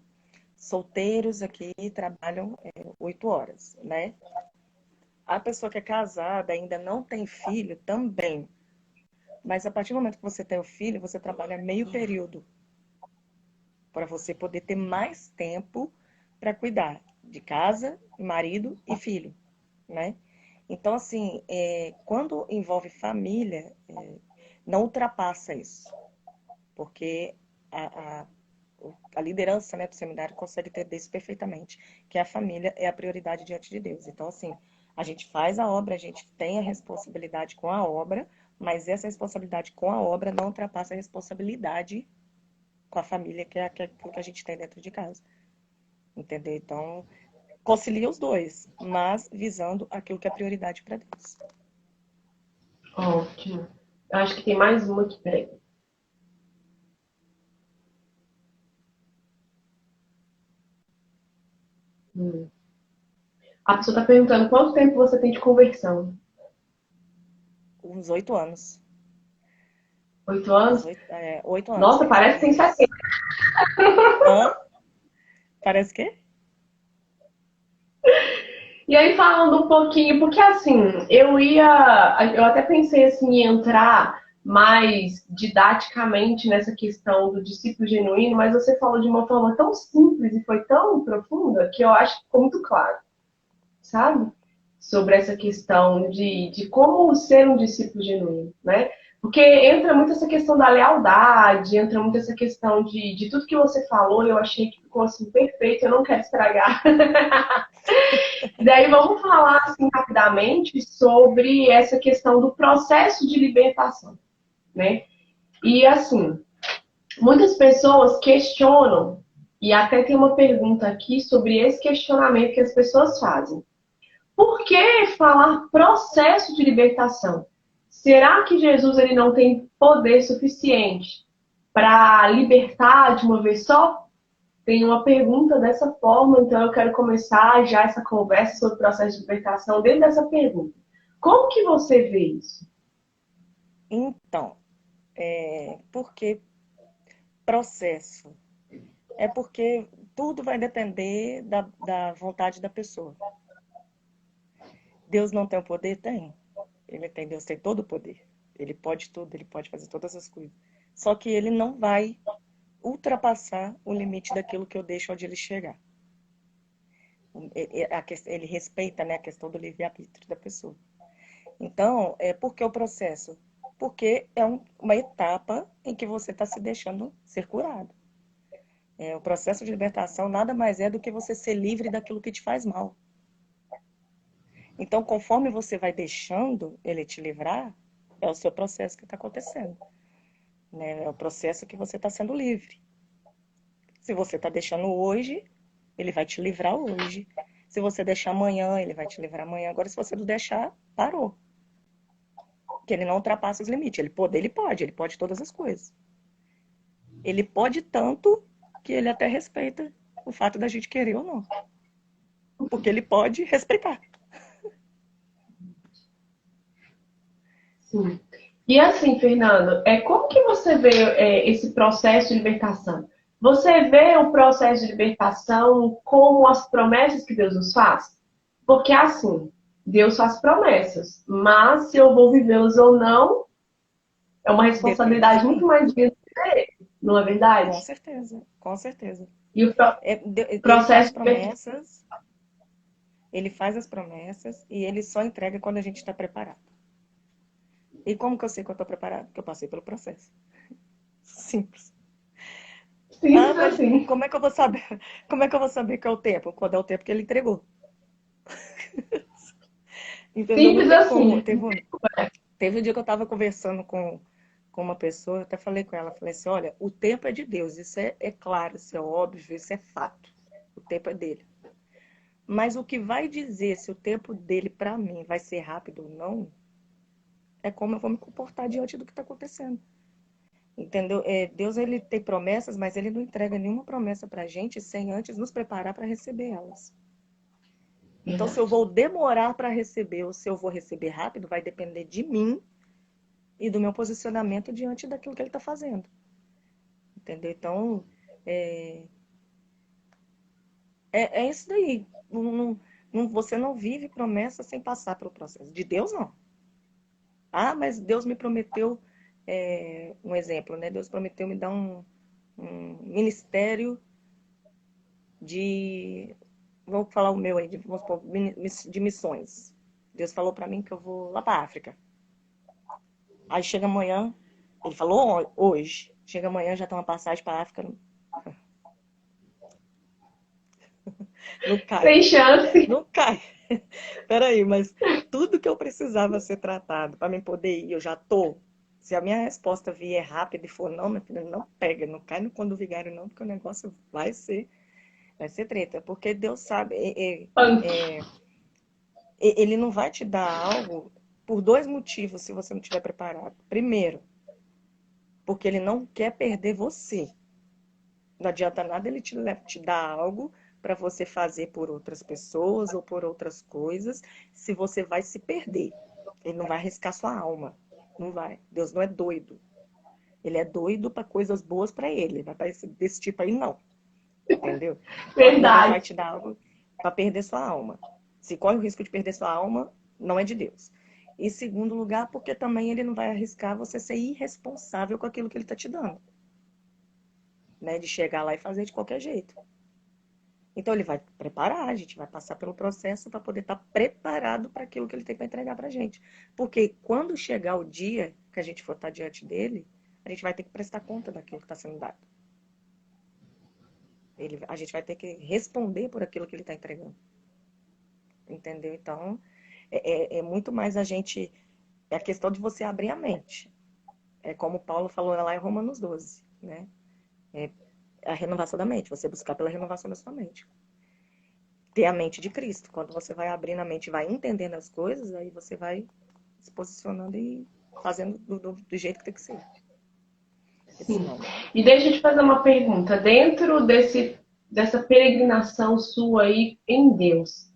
solteiros aqui trabalham 8 horas, né? A pessoa que é casada ainda não tem filho também, mas a partir do momento que você tem o filho, você trabalha meio período para você poder ter mais tempo para cuidar de casa, marido e filho, né? Então, assim, quando envolve família, não ultrapassa isso, porque a, a, a liderança, né, do seminário consegue entender isso perfeitamente, que a família é a prioridade diante de Deus. Então, assim, a gente faz a obra, a gente tem a responsabilidade com a obra, mas essa responsabilidade com a obra não ultrapassa a responsabilidade com a família, que é aquilo que a gente tem dentro de casa. Entendeu? Então, concilia os dois, mas visando aquilo que é prioridade para Deus. Ótimo. Eu acho que tem mais uma aqui, peraí. A pessoa está perguntando quanto tempo você tem de conversão? Uns 8 anos. Oito anos? 8 anos Nossa, faz parece que tem mês. 70. Hã? Parece que? E aí falando um pouquinho, porque assim, eu até pensei assim em entrar mais didaticamente nessa questão do discípulo genuíno, mas você falou de uma forma tão simples e foi tão profunda que eu acho que ficou muito claro, sabe? Sobre essa questão de como ser um discípulo genuíno, né? Porque entra muito essa questão da lealdade, entra muito essa questão de tudo que você falou, e eu achei que ficou assim perfeito, eu não quero estragar. E daí vamos falar assim rapidamente sobre essa questão do processo de libertação, né? E assim, muitas pessoas questionam E até tem uma pergunta aqui sobre esse questionamento que as pessoas fazem. Por que falar processo de libertação? Será que Jesus ele não tem poder suficiente para libertar de uma vez só? Tem uma pergunta dessa forma, então eu quero começar já essa conversa sobre o processo de libertação dentro dessa pergunta. Como que você vê isso? Então, por que processo? É porque tudo vai depender da vontade da pessoa. Deus não tem o poder? Tem. Deus tem todo o poder. Ele pode tudo, ele pode fazer todas as coisas. Só que ele não vai ultrapassar o limite daquilo que eu deixo onde ele chegar. Ele respeita, né, a questão do livre-arbítrio da pessoa. Então, por que o processo? Porque é uma etapa em que você está se deixando ser curado. O processo de libertação nada mais é do que você ser livre daquilo que te faz mal. Então, conforme você vai deixando ele te livrar, é o seu processo que está acontecendo. Né? É o processo que você está sendo livre. Se você está deixando hoje, ele vai te livrar hoje. Se você deixar amanhã, ele vai te livrar amanhã. Agora, se você não deixar, parou. Porque ele não ultrapassa os limites. Ele pode todas as coisas. Ele pode tanto que ele até respeita o fato da gente querer ou não. Porque ele pode respeitar. Sim. E assim, Fernando, como que você vê esse processo de libertação? Você vê o processo de libertação como as promessas que Deus nos faz? Porque assim, Deus faz promessas, mas se eu vou vivê-las ou não, é uma Depende de responsabilidade muito mim. mais dele, não é verdade? Com certeza, com certeza. E o Ele faz processo de libertação. promessas, ele faz as promessas e ele só entrega quando a gente está preparado. E como que eu sei que eu estou preparado? Porque eu passei pelo processo. Simples. Ah, Simples mas assim. como é que eu vou saber? Como é que eu vou saber que é o tempo? Quando é o tempo que ele entregou. Entendeu? Não Simples tem como. assim. Teve um dia que eu estava conversando com uma pessoa, eu até falei com ela, falei assim, olha, o tempo é de Deus, isso é claro, isso é óbvio, isso é fato. O tempo é dele. Mas o que vai dizer se o tempo dele para mim vai ser rápido ou não, é como eu vou me comportar diante do que está acontecendo. Entendeu? Deus ele tem promessas, mas ele não entrega nenhuma promessa para a gente sem antes nos preparar para receber elas. Então, se eu vou demorar para receber ou se eu vou receber rápido, vai depender de mim e do meu posicionamento diante daquilo que ele está fazendo. Entendeu? Então, é, é isso daí. Você não vive promessa sem passar pelo processo. De Deus, não. Ah, mas Deus me prometeu, um exemplo, né? Deus prometeu me dar um ministério de, vou falar o meu aí, vamos supor, de missões. Deus falou para mim que eu vou lá para a África. Aí chega amanhã, ele falou hoje, chega amanhã já tem uma passagem para a África, não cai, Sem chance. não cai. Peraí, mas tudo que eu precisava ser tratado para mim poder ir, eu já tô. Se a minha resposta vier rápida e for não, minha filha, não pega, não cai no quando o vigário não, porque o negócio vai ser treta. Porque Deus sabe, ele não vai te dar algo por dois motivos se você não estiver preparado. Primeiro, porque ele não quer perder você. Não adianta nada ele te dar algo para você fazer por outras pessoas ou por outras coisas, se você vai se perder. Ele não vai arriscar sua alma. Não vai. Deus não é doido. Ele é doido para coisas boas para ele. Vai para desse tipo aí, não. Entendeu? Então, ele não vai Verdade. te dar algo para perder sua alma. Se corre o risco de perder sua alma, não é de Deus. E segundo lugar, porque também ele não vai arriscar você ser irresponsável com aquilo que ele está te dando. Né? De chegar lá e fazer de qualquer jeito. Então ele vai preparar, a gente vai passar pelo processo para poder estar preparado para aquilo que ele tem para entregar para a gente. Porque quando chegar o dia que a gente for estar diante dele, a gente vai ter que prestar conta daquilo que está sendo dado. A gente vai ter que responder por aquilo que ele está entregando. Entendeu? Então, é muito mais a gente. É a questão de você abrir a mente. É como Paulo falou lá em Romanos 12, né? a renovação da mente, você buscar pela renovação da sua mente. Ter a mente de Cristo. Quando você vai abrindo a mente e vai entendendo as coisas, aí você vai se posicionando e fazendo do jeito que tem que ser. Sim. E deixa eu te fazer uma pergunta. Dentro dessa peregrinação sua aí em Deus,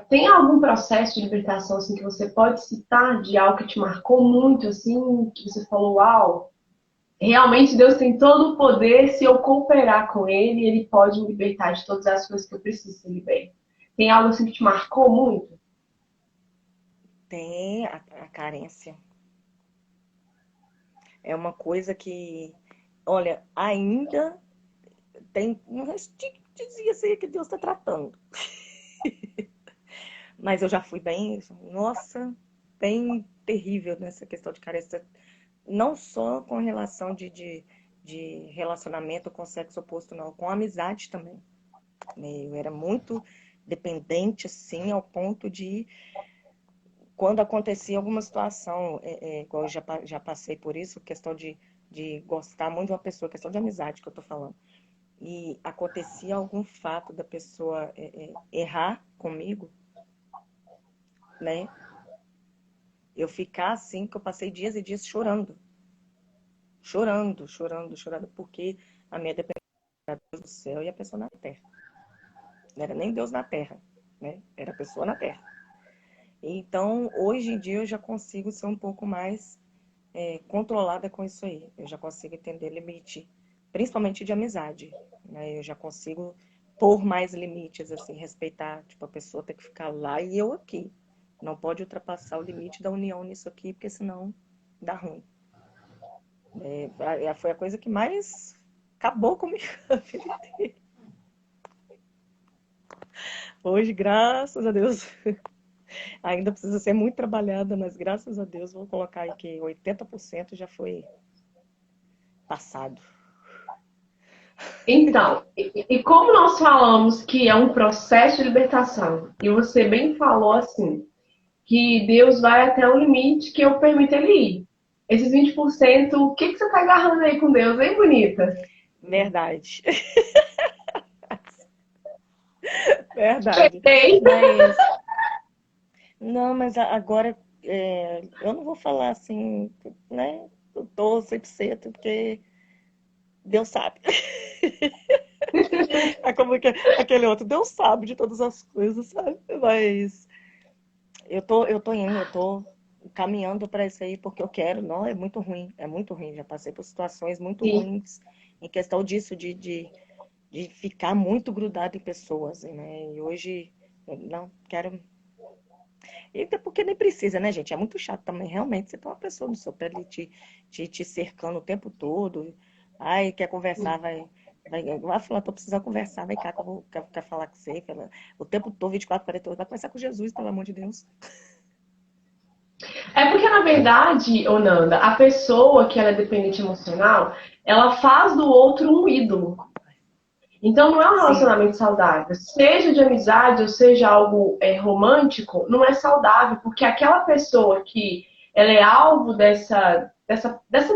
tem algum processo de libertação assim, que você pode citar de algo que te marcou muito, assim, que você falou, uau, realmente Deus tem todo o poder, se eu cooperar com Ele, Ele pode me libertar de todas as coisas que eu preciso ser liberta. Tem algo assim que te marcou muito? Tem a carência. É uma coisa que, olha, ainda tem um restinho de dias aí que Deus está tratando. Mas eu já fui bem, nossa, bem terrível nessa questão de carência. Não só com relação de relacionamento com o sexo oposto, não, com amizade também. Eu era muito dependente, assim, ao ponto de, quando acontecia alguma situação, igual eu já passei por isso, questão de gostar muito de uma pessoa, questão de amizade que eu tô falando, e acontecia algum fato da pessoa errar comigo, né? Eu ficar assim, que eu passei dias e dias chorando. Chorando, chorando, chorando, porque a minha dependência era Deus do céu e a pessoa na terra. Não era nem Deus na terra, né? Era a pessoa na terra. Então, hoje em dia, eu já consigo ser um pouco mais controlada com isso aí. Eu já consigo entender limite, principalmente de amizade, né? Eu já consigo pôr mais limites, assim, respeitar. Tipo, a pessoa tem que ficar lá e eu aqui. Não pode ultrapassar o limite da união nisso aqui, porque senão dá ruim. Foi a coisa que mais acabou comigo a vida inteira. Hoje, graças a Deus, ainda precisa ser muito trabalhada, mas graças a Deus, vou colocar aí que 80% já foi passado. Então, e como nós falamos que é um processo de libertação, e você bem falou assim, que Deus vai até o limite que eu permito ele ir. Esses 20%, o que você tá agarrando aí com Deus, hein, bonita? Verdade. Verdade. Cheguei. Mas, não, mas agora eu não vou falar assim, né? Eu tô 100%, porque Deus sabe. É como que aquele outro, Deus sabe de todas as coisas, sabe? Mas eu tô indo, eu tô caminhando para isso aí porque eu quero. Não, é muito ruim, é muito ruim. Já passei por situações muito Sim. ruins em questão disso, de ficar muito grudado em pessoas, né? E hoje eu não quero. E até porque nem precisa, né, gente? É muito chato também, realmente. Você tem uma pessoa no seu pé ali te cercando o tempo todo. Ai, quer conversar, vai falar, tô precisando conversar, vem cá que eu quero falar com você. O tempo todo, 24, 48, vai conversar com Jesus, pelo amor de Deus. É porque, na verdade, Nanda, a pessoa que ela é dependente emocional, ela faz do outro um ídolo. Então, não é um Sim, relacionamento saudável. Seja de amizade ou seja algo romântico, não é saudável, porque aquela pessoa que ela é alvo dessa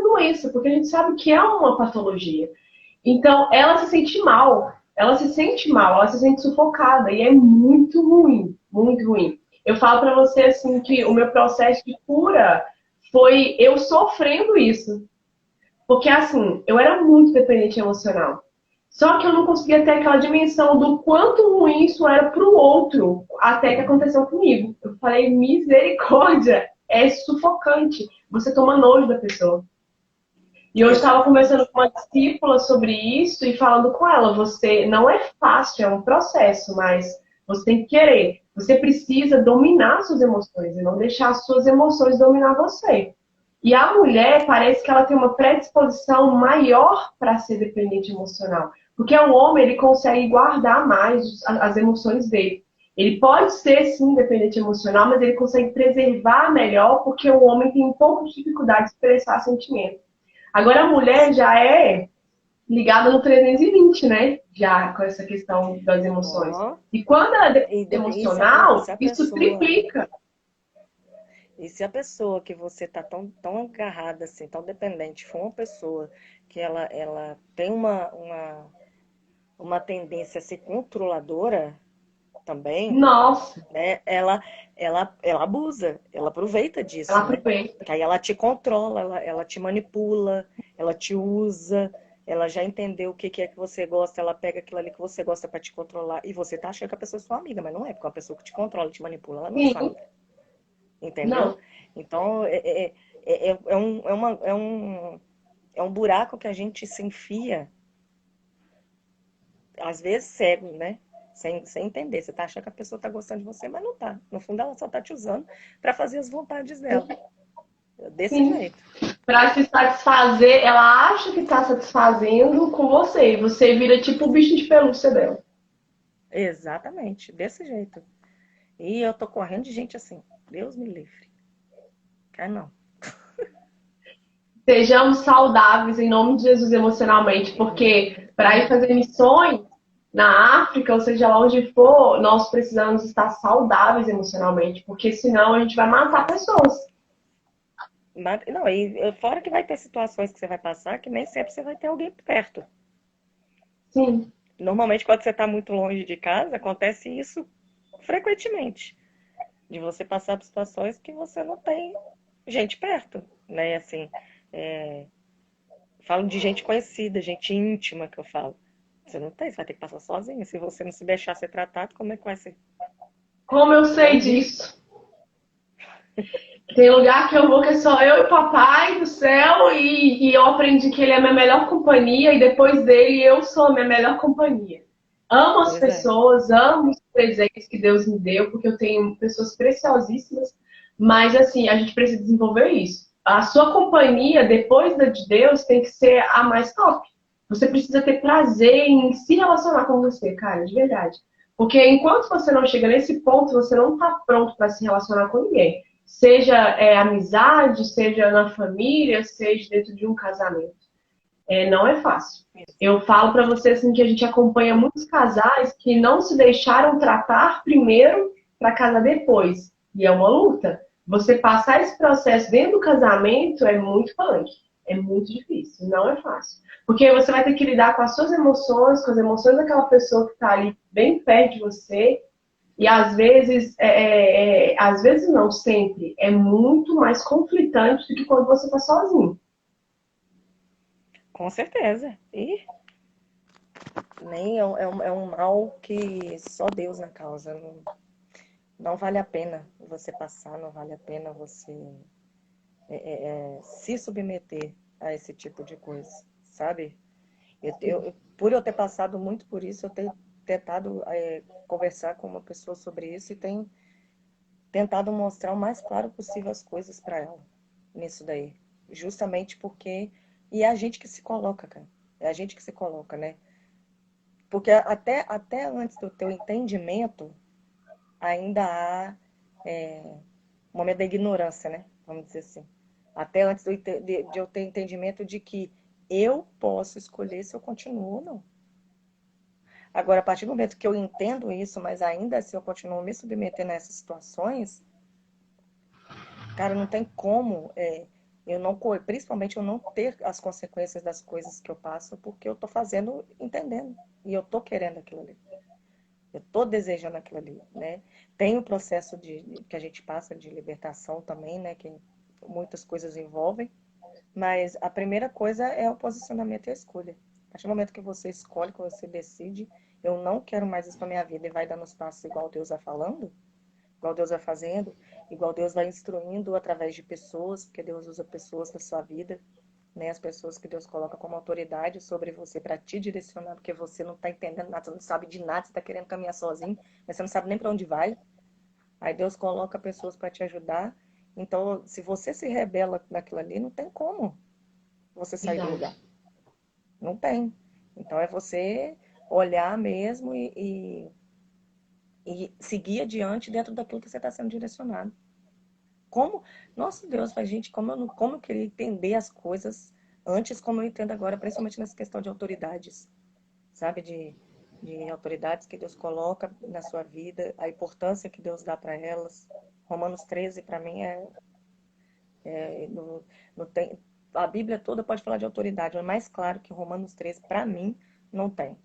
doença, porque a gente sabe que é uma patologia. Então, ela se sente mal. Ela se sente mal, ela se sente sufocada. E é muito ruim, muito ruim. Eu falo pra você, assim, que o meu processo de cura foi eu sofrendo isso. Porque, assim, eu era muito dependente emocional. Só que eu não conseguia ter aquela dimensão do quanto ruim isso era pro outro, até que aconteceu comigo. Eu falei, misericórdia, é sufocante. Você toma nojo da pessoa. E hoje estava exatamente. conversando com uma discípula sobre isso e falando com ela, você não é fácil, é um processo, mas você tem que querer. Você precisa dominar suas emoções e não deixar as suas emoções dominar você. E a mulher parece que ela tem uma predisposição maior para ser dependente emocional, porque o homem ele consegue guardar mais as emoções dele. Ele pode ser sim dependente emocional, mas ele consegue preservar melhor porque o homem tem um pouco de dificuldade de expressar sentimento. Agora a mulher já é ligada no 320, né? Já com essa questão das emoções. Ó, E quando ela é e se emocional, a isso pessoa. triplica. E se a pessoa que você está tão agarrada, assim, tão dependente, for uma pessoa que ela tem uma tendência a ser controladora também, Nossa, né? Ela abusa, ela aproveita ela disso, né? aproveita. Que aí ela te controla, ela te manipula, ela te usa, ela já entendeu o que que é que você gosta, ela pega aquilo ali que você gosta para te controlar. E você tá achando que a pessoa é sua amiga, mas não é, porque uma pessoa que te controla, te manipula, ela não é sua Sim, amiga. Entendeu? não. Então, é um buraco que a gente se enfia, às vezes cego, né? Sem entender. Você tá achando que a pessoa tá gostando de você, mas não tá. No fundo, ela só tá te usando para fazer as vontades dela. Desse Sim. jeito. Para se satisfazer, ela acha que está satisfazendo com você. E você vira tipo o bicho de pelúcia dela. Exatamente, desse jeito. E eu tô correndo de gente assim. Deus me livre. Quer não. Sejamos saudáveis em nome de Jesus emocionalmente, porque para ir fazer missões na África, ou seja lá onde for, nós precisamos estar saudáveis emocionalmente, porque senão a gente vai matar pessoas. Mas, não, e fora que vai ter situações que você vai passar que nem sempre você vai ter alguém perto. Sim, Normalmente, quando você está muito longe de casa, acontece isso frequentemente. De você passar por situações que você não tem gente perto, né? Assim, é, falo de gente conhecida, gente íntima que eu falo. Você não tem, você vai ter que passar sozinho. Se você não se deixar ser tratado, como é que vai ser? como eu sei Sozinho. disso? Tem lugar que eu vou que é só eu e o papai do céu e eu aprendi que ele é a minha melhor companhia e depois dele eu sou a minha melhor companhia. Amo as Pois é. pessoas, amo os presentes que Deus me deu, porque eu tenho pessoas preciosíssimas, mas assim, a gente precisa desenvolver isso. A sua companhia, depois da de Deus, tem que ser a mais top. Você precisa ter prazer em se relacionar com você, cara, de verdade. Porque enquanto você não chega nesse ponto, você não está pronto para se relacionar com ninguém. Seja amizade, seja na família, seja dentro de um casamento. Não é fácil. Eu falo para você assim, que a gente acompanha muitos casais que não se deixaram tratar primeiro para casar depois. E é uma luta. Você passar esse processo dentro do casamento é muito punk. É muito difícil, não é fácil. Porque você vai ter que lidar com as suas emoções, com as emoções daquela pessoa que está ali bem perto de você, e às vezes não, sempre, é muito mais conflitante do que quando você está sozinho. Com certeza. E nem é um mal que só Deus na causa. Não, não vale a pena você passar, não vale a pena você se submeter a esse tipo de coisa, sabe? Por eu ter passado muito por isso, eu tenho tentado conversar com uma pessoa sobre isso e tenho tentado mostrar o mais claro possível as coisas para ela nisso daí. Justamente porque. E é a gente que se coloca, cara. É a gente que se coloca, né? Porque até antes do teu entendimento, ainda há um momento da ignorância, né? Vamos dizer assim. Até antes de eu ter entendimento de que eu posso escolher se eu continuo ou não. Agora, a partir do momento que eu entendo isso, mas ainda assim eu continuo me submetendo a essas situações, cara, não tem como eu não, principalmente eu não ter as consequências das coisas que eu passo, porque eu tô fazendo entendendo. E eu tô querendo aquilo ali. Eu tô desejando aquilo ali, né? Tem o processo que a gente passa de libertação também, né? Que muitas coisas envolvem. Mas a primeira coisa é o posicionamento e a escolha. A partir do momento que você escolhe, que você decide, eu não quero mais isso para minha vida e vai dando os passos igual Deus vai falando, igual Deus vai fazendo, igual Deus vai instruindo através de pessoas, porque Deus usa pessoas na sua vida, né? As pessoas que Deus coloca como autoridade sobre você para te direcionar, porque você não está entendendo nada, você não sabe de nada, você está querendo caminhar sozinho, mas você não sabe nem para onde vai. Aí Deus coloca pessoas para te ajudar. Então, se você se rebela naquilo ali, não tem como você sair do Verdade. lugar. Não tem. Então é você olhar mesmo e seguir adiante dentro daquilo que você está sendo direcionado. Como, nosso Deus, faz gente, como eu queria entender as coisas antes como eu entendo agora, principalmente nessa questão de autoridades, sabe? De autoridades que Deus coloca na sua vida, a importância que Deus dá para elas. Romanos 13, para mim, Não, não tem, a Bíblia toda pode falar de autoridade, mas é mais claro que Romanos 13, para mim, não tem.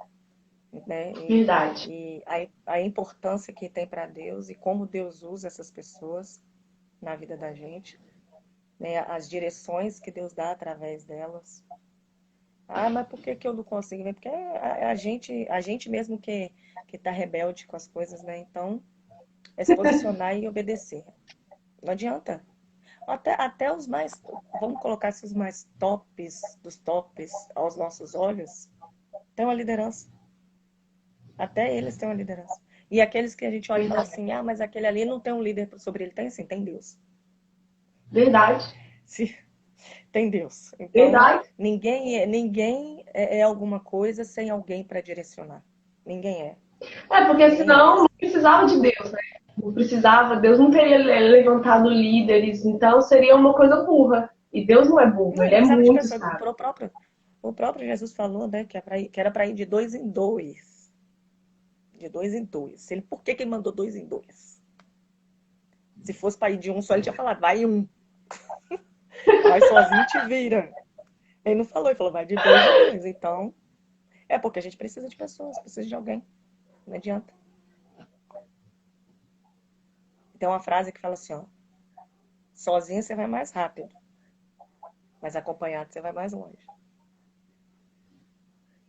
Né? Verdade. E a importância que tem para Deus e como Deus usa essas pessoas na vida da gente, né? As direções que Deus dá através delas. Ah, mas por que que eu não consigo? Porque é a gente mesmo que tá rebelde com as coisas, né? Então, é se posicionar e obedecer. Não adianta. Até os mais, vamos colocar assim, os mais tops dos tops aos nossos olhos, têm uma liderança. Até eles têm uma liderança. E aqueles que a gente olha e fala Verdade. assim, ah, mas aquele ali não tem um líder sobre ele. Tem sim, tem Deus. Verdade. Se, tem Deus. Então, Verdade. ninguém é alguma coisa sem alguém para direcionar. Ninguém é. É, porque Ninguém é. senão não precisava de Deus, né? Não precisava, Deus não teria levantado líderes, então seria uma coisa burra. E Deus não é burro, Não, ele ele é precisava de muito pessoas. sábio. O próprio Jesus falou, né, que era para ir de dois em dois. De dois em dois. Por que que ele mandou dois em dois? Se fosse para ir de um só, ele tinha falado, vai um. Vai sozinho, te vira. Ele não falou, ele falou, vai de dois em dois. Então, é porque a gente precisa de pessoas, precisa de alguém. Não adianta. Tem uma frase que fala assim, ó, sozinho você vai mais rápido, mas acompanhado você vai mais longe.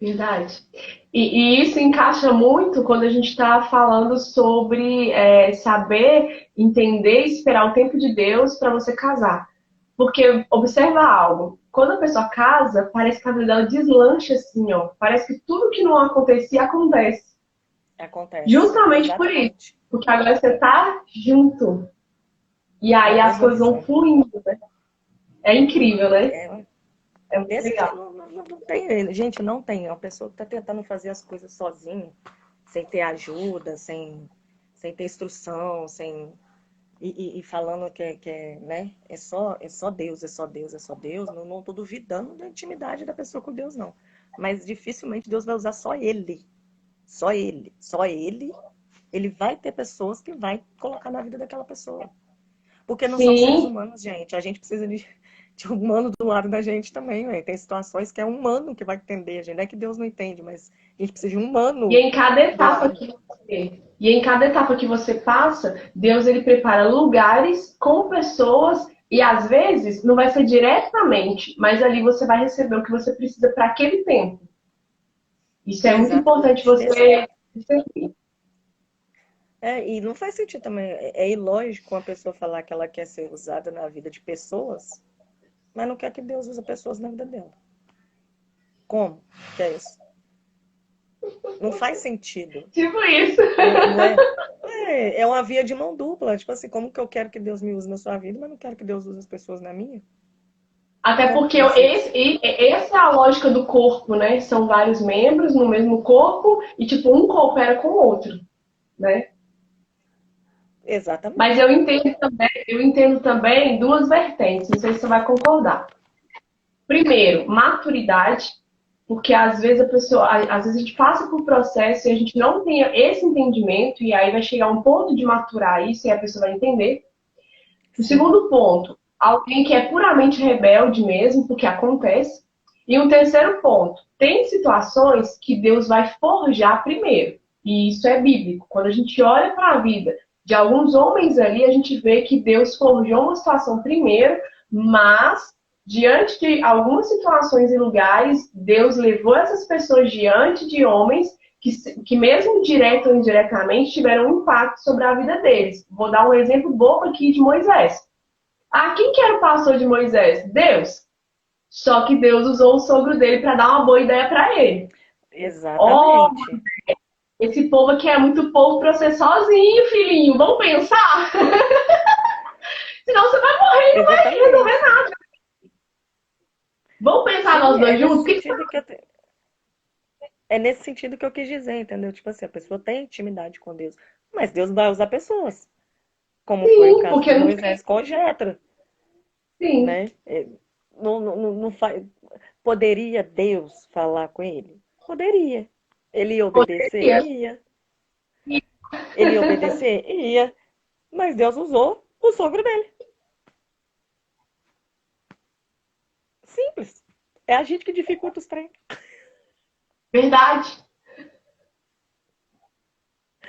Verdade. E isso encaixa muito quando a gente está falando sobre saber, entender e esperar o tempo de Deus para você casar. Porque observa algo. Quando a pessoa casa, parece que a vida dela deslancha assim, ó. Parece que tudo que não acontecia acontece. Acontece, Justamente por isso. exatamente. Porque agora você tá junto. E aí Na as mesma coisas vão visão. fluindo, né? É incrível, né? É, É muito desse jeito, legal. não tem, gente, não tem. É uma pessoa que está tentando fazer as coisas sozinha, sem ter ajuda, sem ter instrução, e falando né? É só Deus, é só Deus, é só Deus. Não estou duvidando da intimidade da pessoa com Deus, não. Mas dificilmente Deus vai usar só ele. Só ele. Só ele. Ele vai ter pessoas que vai colocar na vida daquela pessoa. Porque não somos seres Sim, humanos, gente. A gente precisa de um humano do lado da gente também, né? Tem situações que é um humano que vai entender a gente. Não é que Deus não entende, mas a gente precisa de um e humano em cada do etapa lado. que você, e em cada etapa que você passa, Deus ele prepara lugares com pessoas e às vezes não vai ser diretamente, mas ali você vai receber o que você precisa para aquele tempo. Isso é muito importante Exatamente. você discernir. E não faz sentido também. É ilógico uma pessoa falar que ela quer ser usada na vida de pessoas, mas não quer que Deus use pessoas na vida dela. Como que é isso? Não faz sentido. Tipo isso. Não é? É uma via de mão dupla. Tipo assim, como que eu quero que Deus me use na sua vida, mas não quero que Deus use as pessoas na minha? Até Como porque que vai ser isso? essa é a lógica do corpo, né? São vários membros no mesmo corpo e, tipo, um coopera com o outro, né? Mas Exatamente. eu entendo também duas vertentes, não sei se você vai concordar. Primeiro, maturidade, porque às vezes às vezes a gente passa por processo e a gente não tem esse entendimento, e aí vai chegar um ponto de maturar isso e a pessoa vai entender. O Sim, segundo ponto, alguém que é puramente rebelde mesmo, porque acontece. E um terceiro ponto, tem situações que Deus vai forjar primeiro. E isso é bíblico. Quando a gente olha para a vida de alguns homens ali, a gente vê que Deus forjou uma situação primeiro, mas diante de algumas situações e lugares, Deus levou essas pessoas diante de homens que mesmo direto ou indiretamente, tiveram um impacto sobre a vida deles. Vou dar um exemplo bobo aqui de Moisés. Ah, quem que era o pastor de Moisés? Deus. Só que Deus usou o sogro dele para dar uma boa ideia para ele. Oh, exatamente. esse povo aqui é muito povo para ser sozinho, filhinho. Vamos pensar? Senão você vai morrer e não vai resolver Exatamente. nada. Vamos pensar Sim, nós dois juntos? Que é nesse sentido que eu quis dizer, entendeu? Tipo assim, a pessoa tem intimidade com Deus, mas Deus vai usar pessoas, como foi o sim, caso porque de não tem. Moisés com Jetro, Sim. né? Não poderia Deus falar com ele? Poderia. Ele ia obedecer? Poderia. Ia. Ele ia obedecer? Ia. Mas Deus usou o sogro dele. Simples. É a gente que dificulta os treinos. Verdade. É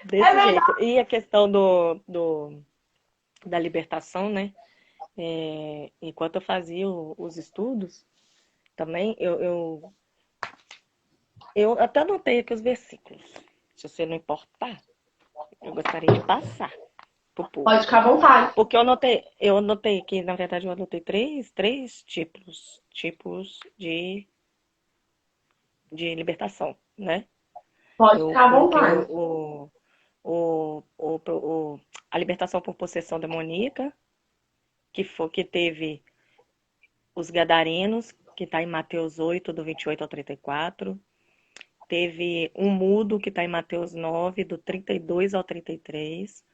Desse jeito. verdade. E a questão da libertação, né? Enquanto eu fazia os estudos, também eu até anotei aqui os versículos. Se você não importar, eu gostaria de passar pro povo. Pode ficar à vontade. Porque eu anotei que, na verdade, eu anotei três tipos de libertação, né? Pode Eu ficar à coloquei vontade. a libertação por possessão demoníaca, que teve os gadarenos, que está em Mateus 8, do 28 ao 34. Teve um mudo, que está em Mateus 9, do 32 ao 33.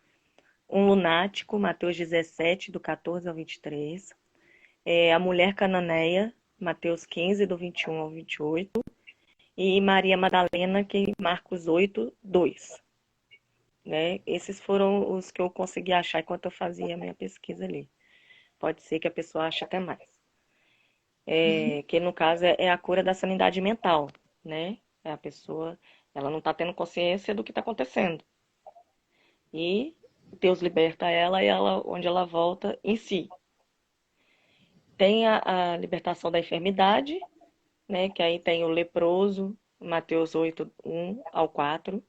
Um lunático, Mateus 17, do 14 ao 23. A mulher cananeia, Mateus 15, do 21 ao 28. E Maria Madalena, que Marcos 8, 2. Né? Esses foram os que eu consegui achar enquanto eu fazia a minha pesquisa ali. Pode ser que a pessoa ache até mais. Que no caso é a cura da sanidade mental, né? A pessoa, ela não está tendo consciência do que está acontecendo. E Deus liberta ela e onde ela volta em si. Tem a libertação da enfermidade, né? Que aí tem o leproso, Mateus 8, 1 ao 4.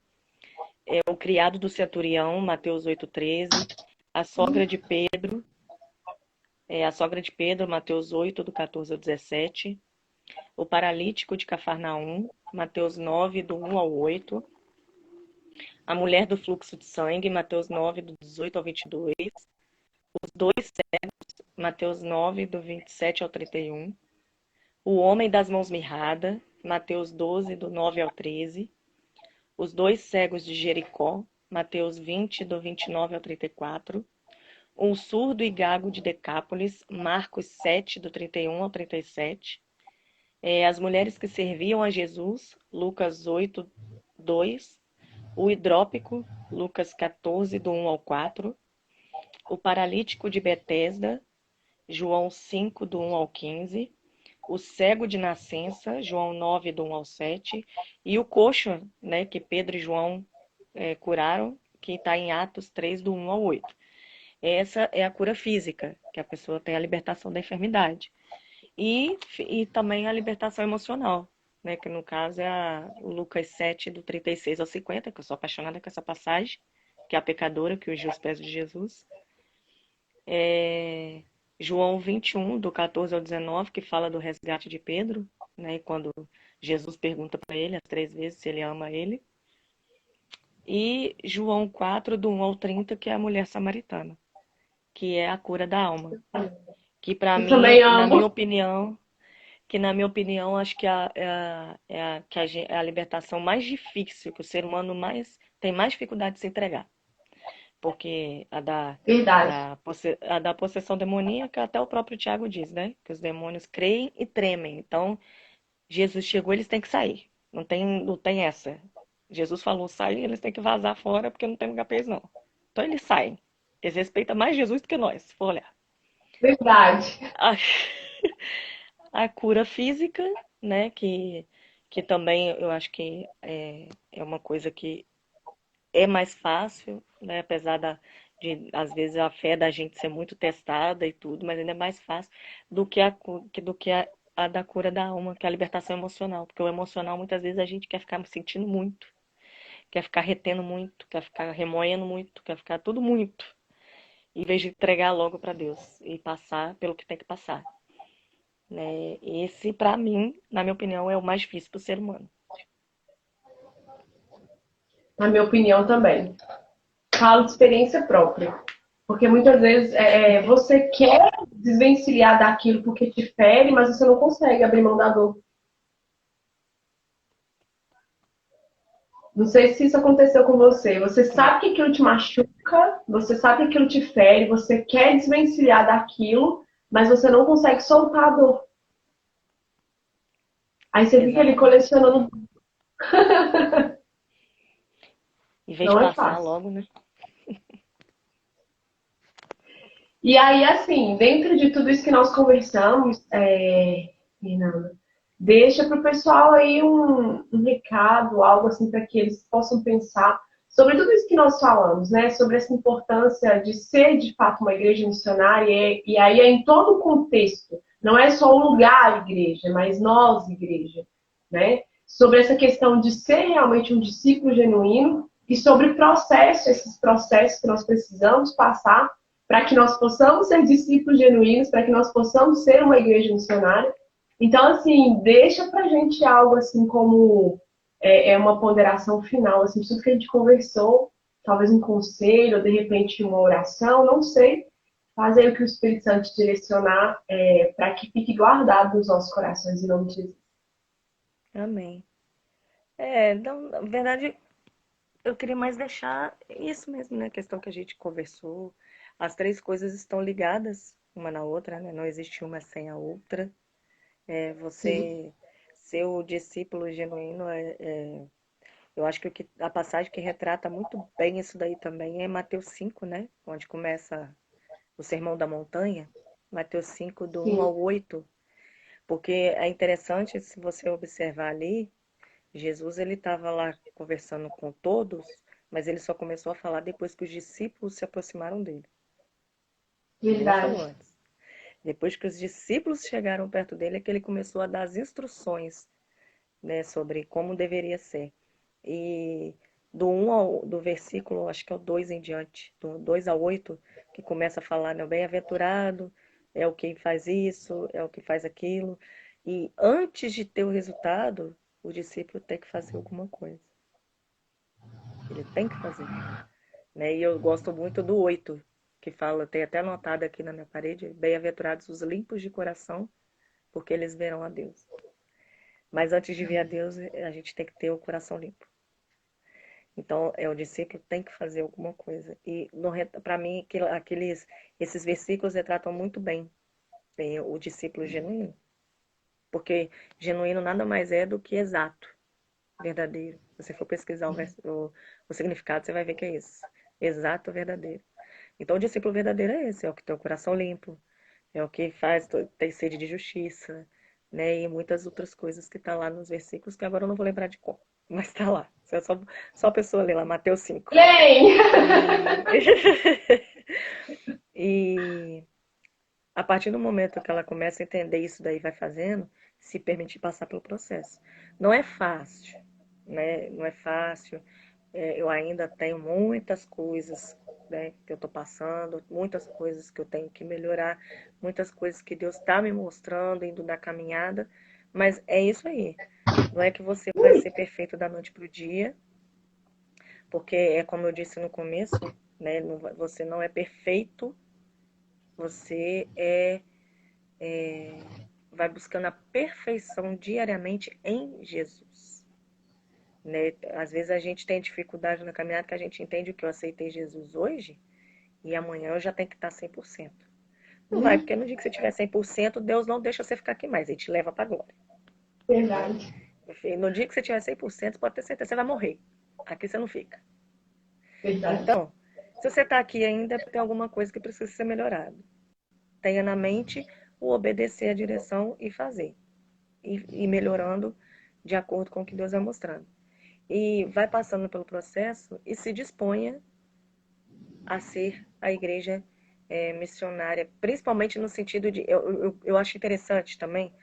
O criado do centurião, Mateus 8, 13. A sogra de Pedro, Mateus 8, do 14 ao 17. O paralítico de Cafarnaum, Mateus 9, do 1 ao 8. A mulher do fluxo de sangue, Mateus 9, do 18 ao 22. Os dois cegos, Mateus 9, do 27 ao 31. O homem das mãos mirradas, Mateus 12, do 9 ao 13. Os dois cegos de Jericó, Mateus 20, do 29 ao 34. Um surdo e gago de Decápolis, Marcos 7, do 31 ao 37. As mulheres que serviam a Jesus, Lucas 8, 2. O hidrópico, Lucas 14, do 1 ao 4. O paralítico de Betesda, João 5, do 1 ao 15. O cego de nascença, João 9, do 1 ao 7. E o coxo, né, que Pedro e João curaram, que está em Atos 3, do 1 ao 8. Essa é a cura física, que a pessoa tem a libertação da enfermidade. E também a libertação emocional, né, que no caso é o Lucas 7, do 36 ao 50, que eu sou apaixonada com essa passagem, que é a pecadora que ungiu os pés de Jesus. João 21, do 14 ao 19, que fala do resgate de Pedro, né, quando Jesus pergunta para ele as 3 vezes se ele ama ele. E João 4, do 1 ao 30, que é a mulher samaritana, que é a cura da alma. Que para Eu mim, também amo. na minha opinião, acho que é a libertação mais difícil, que o ser humano tem mais dificuldade de se entregar. Porque Verdade. a da possessão demoníaca, até o próprio Tiago diz, né? Que os demônios creem e tremem. Então, Jesus chegou, eles têm que sair. Não tem essa. Jesus falou, sair, eles têm que vazar fora, porque não tem lugar para eles, não. Então, eles saem. Eles respeitam mais Jesus do que nós, se for olhar. Verdade. A, a cura física, né? Que também eu acho que é uma coisa que é mais fácil, né? Apesar de, às vezes, a fé da gente ser muito testada e tudo, mas ainda é mais fácil do que a da cura da alma, que é a libertação emocional. Porque o emocional, muitas vezes, a gente quer ficar sentindo muito, quer ficar retendo muito, quer ficar remoendo muito, quer ficar tudo muito, em vez de entregar logo para Deus e passar pelo que tem que passar. Né? Esse, para mim, na minha opinião, é o mais difícil para o ser humano. Na minha opinião também. Falo de experiência própria. Porque muitas vezes você quer desvencilhar daquilo porque te fere, mas você não consegue abrir mão da dor. Não sei se isso aconteceu com você. Você sabe que aquilo te machuca, você sabe que aquilo te fere, você quer desvencilhar daquilo, mas você não consegue soltar a dor. Aí você fica ali Exatamente. colecionando. Em vez de Não é passar fácil. logo, né? E aí, assim, dentro de tudo isso que nós conversamos, Fernanda, deixa para o pessoal aí um recado, algo assim, para que eles possam pensar sobre tudo isso que nós falamos, né? Sobre essa importância de ser de fato uma igreja missionária, e aí é em todo o contexto, não é só o lugar igreja, mas nós, igreja, né? Sobre essa questão de ser realmente um discípulo genuíno e sobre processo, esses processos que nós precisamos passar para que nós possamos ser discípulos genuínos, para que nós possamos ser uma igreja missionária. Então, assim, deixa para a gente algo assim como uma ponderação final, assim, de tudo que a gente conversou, talvez um conselho, ou de repente uma oração, não sei. Fazer o que o Espírito Santo te direcionar para que fique guardado nos nossos corações, em nome de Jesus. Amém. Então, na verdade, eu queria mais deixar isso mesmo, né? A questão que a gente conversou. As três coisas estão ligadas uma na outra, né? Não existe uma sem a outra. Sim, Você ser o discípulo genuíno eu acho que a passagem que retrata muito bem isso daí também é Mateus 5, né? Onde começa o Sermão da Montanha. Mateus 5, do 1 sim. ao 8. Porque é interessante, se você observar ali, Jesus ele estava lá conversando com todos, mas ele só começou a falar depois que os discípulos se aproximaram dele. Ele não falou Verdade. antes. Depois que os discípulos chegaram perto dele, é que ele começou a dar as instruções, né, sobre como deveria ser. E do versículo, acho que é o 2 em diante, do 2 ao 8, que começa a falar, né, o bem-aventurado é o que faz isso, é o que faz aquilo. E antes de ter o resultado, o discípulo tem que fazer alguma coisa. Ele tem que fazer, né? E eu gosto muito do 8 que fala, tem até anotado aqui na minha parede, bem-aventurados os limpos de coração, porque eles verão a Deus. Mas antes de ver a Deus, a gente tem que ter o coração limpo. Então, o discípulo tem que fazer alguma coisa. E para mim, esses versículos retratam muito bem, o discípulo genuíno. Porque genuíno nada mais é do que exato, verdadeiro. Se você for pesquisar o significado, você vai ver que é isso. Exato, verdadeiro. Então, o discípulo verdadeiro é esse, é o que tem o coração limpo, é o que faz ter sede de justiça, né? E muitas outras coisas que tá lá nos versículos, que agora eu não vou lembrar de qual, mas tá lá. É só a pessoa ler lá, Mateus 5. Leem! E... e a partir do momento que ela começa a entender isso daí, vai fazendo, se permitir passar pelo processo. Não é fácil, né? Não é fácil. Eu ainda tenho muitas coisas, né, que eu estou passando, muitas coisas que eu tenho que melhorar, muitas coisas que Deus está me mostrando, indo na caminhada, mas é isso aí. Não é que você vai ser perfeito da noite para o dia, porque é como eu disse no começo, né, você não é perfeito, você vai buscando a perfeição diariamente em Jesus. Né? Às vezes a gente tem dificuldade na caminhada que a gente entende que eu aceitei Jesus hoje e amanhã eu já tenho que estar 100%. Não vai, porque no dia que você tiver 100%, Deus não deixa você ficar aqui mais, Ele te leva para a glória. Né? Verdade, No dia que você tiver 100%, você pode ter certeza, você vai morrer. Aqui você não fica. verdade. Então, se você está aqui ainda, é porque tem alguma coisa que precisa ser melhorada. Tenha na mente o obedecer a direção e fazer. E melhorando de acordo com o que Deus vai mostrando. E vai passando pelo processo e se disponha a ser a igreja missionária, principalmente no sentido de. Eu acho interessante também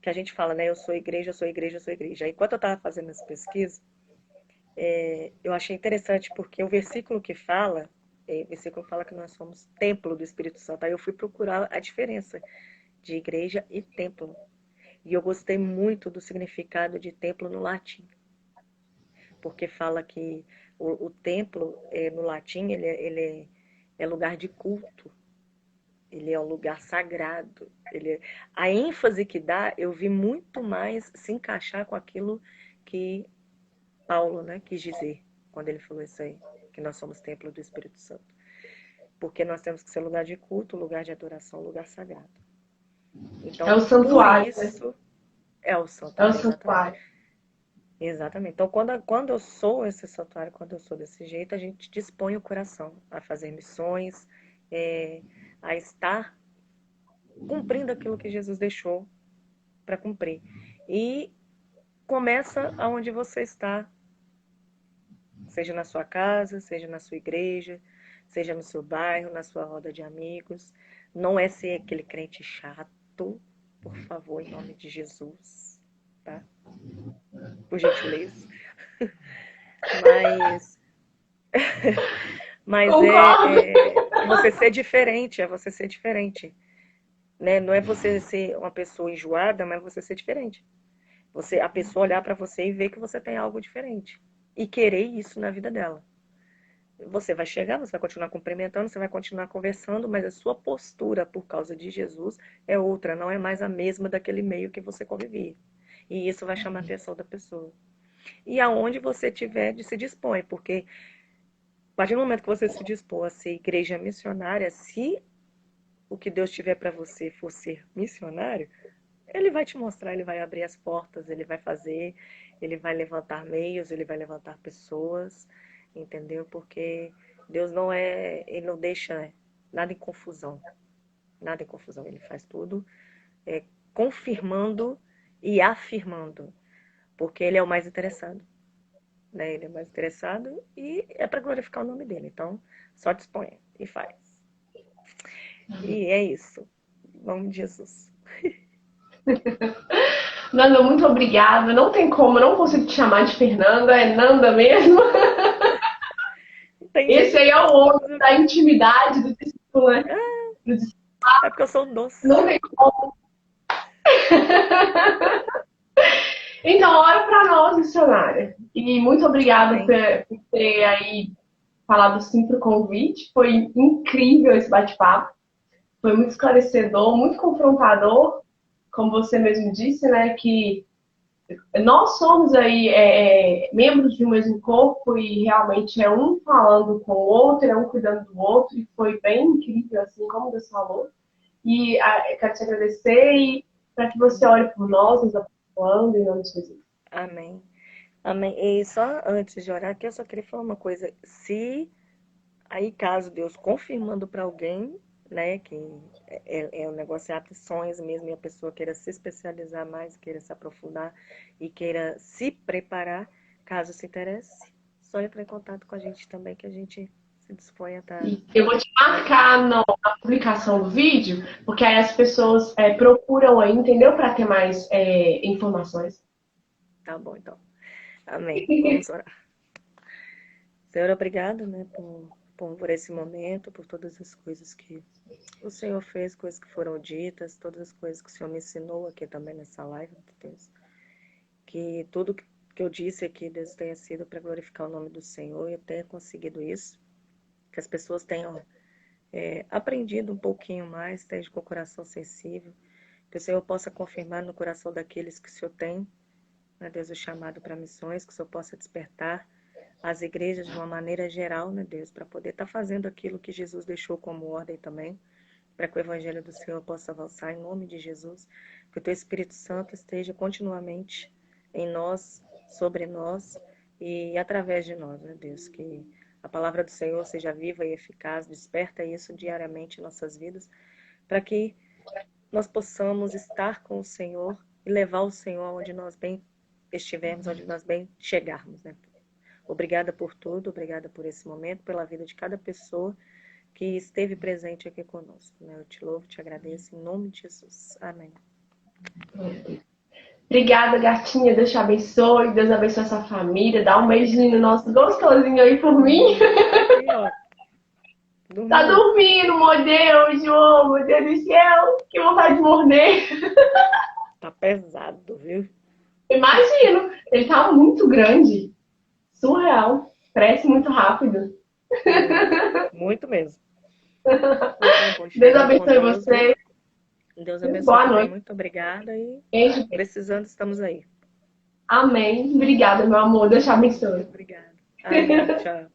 que a gente fala, né? Eu sou igreja, eu sou igreja, eu sou igreja. Enquanto eu estava fazendo essa pesquisa, eu achei interessante porque o versículo fala que nós somos templo do Espírito Santo. Aí eu fui procurar a diferença de igreja e templo. E eu gostei muito do significado de templo no latim, porque fala que o templo, no latim, ele é lugar de culto, ele é um lugar sagrado. A ênfase que dá, eu vi muito mais se encaixar com aquilo que Paulo, né, quis dizer quando ele falou isso aí, que nós somos templo do Espírito Santo. Porque nós temos que ser lugar de culto, lugar de adoração, lugar sagrado. É Então, o por santuário, né? isso, é o É o santuário, exatamente. santuário. Exatamente. Então, quando eu sou esse santuário, quando eu sou desse jeito, a gente dispõe o coração a fazer missões, é, a estar cumprindo aquilo que Jesus deixou para cumprir. E começa aonde você está, seja na sua casa, seja na sua igreja, seja no seu bairro, na sua roda de amigos. Não é ser aquele crente chato, por favor, em nome de Jesus, tá? Por gentileza. Mas Concordo. você ser diferente, é você ser diferente. Né? Não é você ser uma pessoa enjoada, mas você ser diferente. A pessoa olhar para você e ver que você tem algo diferente. E querer isso na vida dela. Você vai chegar, você vai continuar cumprimentando, você vai continuar conversando, mas a sua postura por causa de Jesus é outra, não é mais a mesma daquele meio que você convivia. E isso vai chamar a atenção da pessoa. E aonde você tiver, se dispõe, porque a partir do momento que você se dispor a ser igreja missionária, se o que Deus tiver para você for ser missionário, Ele vai te mostrar, Ele vai abrir as portas, Ele vai fazer, Ele vai levantar meios, Ele vai levantar pessoas, entendeu? Porque Deus Ele não deixa nada em confusão, nada em confusão. Ele faz tudo confirmando e afirmando, porque Ele é o mais interessado, né? Ele é o mais interessado e é para glorificar o nome dele. Então, só disponha e faz. E é isso. Em nome de Jesus. Nanda, muito obrigada. Não tem como, eu não consigo te chamar de Fernanda, é Nanda mesmo. Entendi. Esse aí é o homem da intimidade do discípulo, né? É porque eu sou um doce. Não tem como. Então, ora para nós, missionária. E muito obrigada por ter aí falado sim pro convite. Foi incrível esse bate-papo. Foi muito esclarecedor, muito confrontador. Como você mesmo disse, né? Que nós somos aí membros de um mesmo corpo e realmente é um falando com o outro, é um cuidando do outro. E foi bem incrível, assim como Deus falou. E eu quero te agradecer e para que você olhe por nós, nos abençoando em nome de Jesus. Amém. Amém. E só antes de orar, que eu só queria falar uma coisa. Se aí, caso Deus confirmando para alguém, né, que o negócio é atrições mesmo, e a pessoa queira se especializar mais, queira se aprofundar e queira se preparar, caso se interesse, só entrar em contato com a gente também, que a gente se dispõe a estar. Eu vou te marcar na publicação do vídeo, porque aí as pessoas procuram aí, entendeu? Para ter mais informações. Tá bom, então. Amém. Vamos orar. Senhor, obrigado, né, por esse momento, por todas as coisas que o Senhor fez, coisas que foram ditas, todas as coisas que o Senhor me ensinou aqui também nessa live, Deus. Que tudo que eu disse aqui, Deus, tenha sido para glorificar o nome do Senhor e eu tenha conseguido isso. Que as pessoas tenham aprendido um pouquinho mais, estejam com o coração sensível. Que o Senhor possa confirmar no coração daqueles que o Senhor tem, né, Deus, o chamado para missões, que o Senhor possa despertar as igrejas de uma maneira geral, né, Deus, para poder estar fazendo aquilo que Jesus deixou como ordem também, para que o Evangelho do Senhor possa avançar em nome de Jesus, que o Teu Espírito Santo esteja continuamente em nós, sobre nós e através de nós, né, Deus, que a palavra do Senhor seja viva e eficaz, desperta isso diariamente em nossas vidas, para que nós possamos estar com o Senhor e levar o Senhor onde nós bem estivermos, onde nós bem chegarmos, né? Obrigada por tudo, obrigada por esse momento, pela vida de cada pessoa que esteve presente aqui conosco. Eu te louvo, te agradeço, em nome de Jesus. Amém. Obrigada, gatinha. Deus te abençoe. Deus abençoe essa família. Dá um beijinho no nosso gostosinho aí por mim. Aqui, ó. Tá dormindo, meu Deus, João. Meu Deus do céu. Que vontade de morder. Tá pesado, viu? Imagino. Ele tá muito grande. Surreal. Cresce muito rápido. Muito mesmo. Deus abençoe você. Deus abençoe Boa também. noite. Muito obrigada e Beijo. precisando, estamos aí. Amém. Obrigada, meu amor. Deus te abençoe. Obrigada. Amém. Tchau.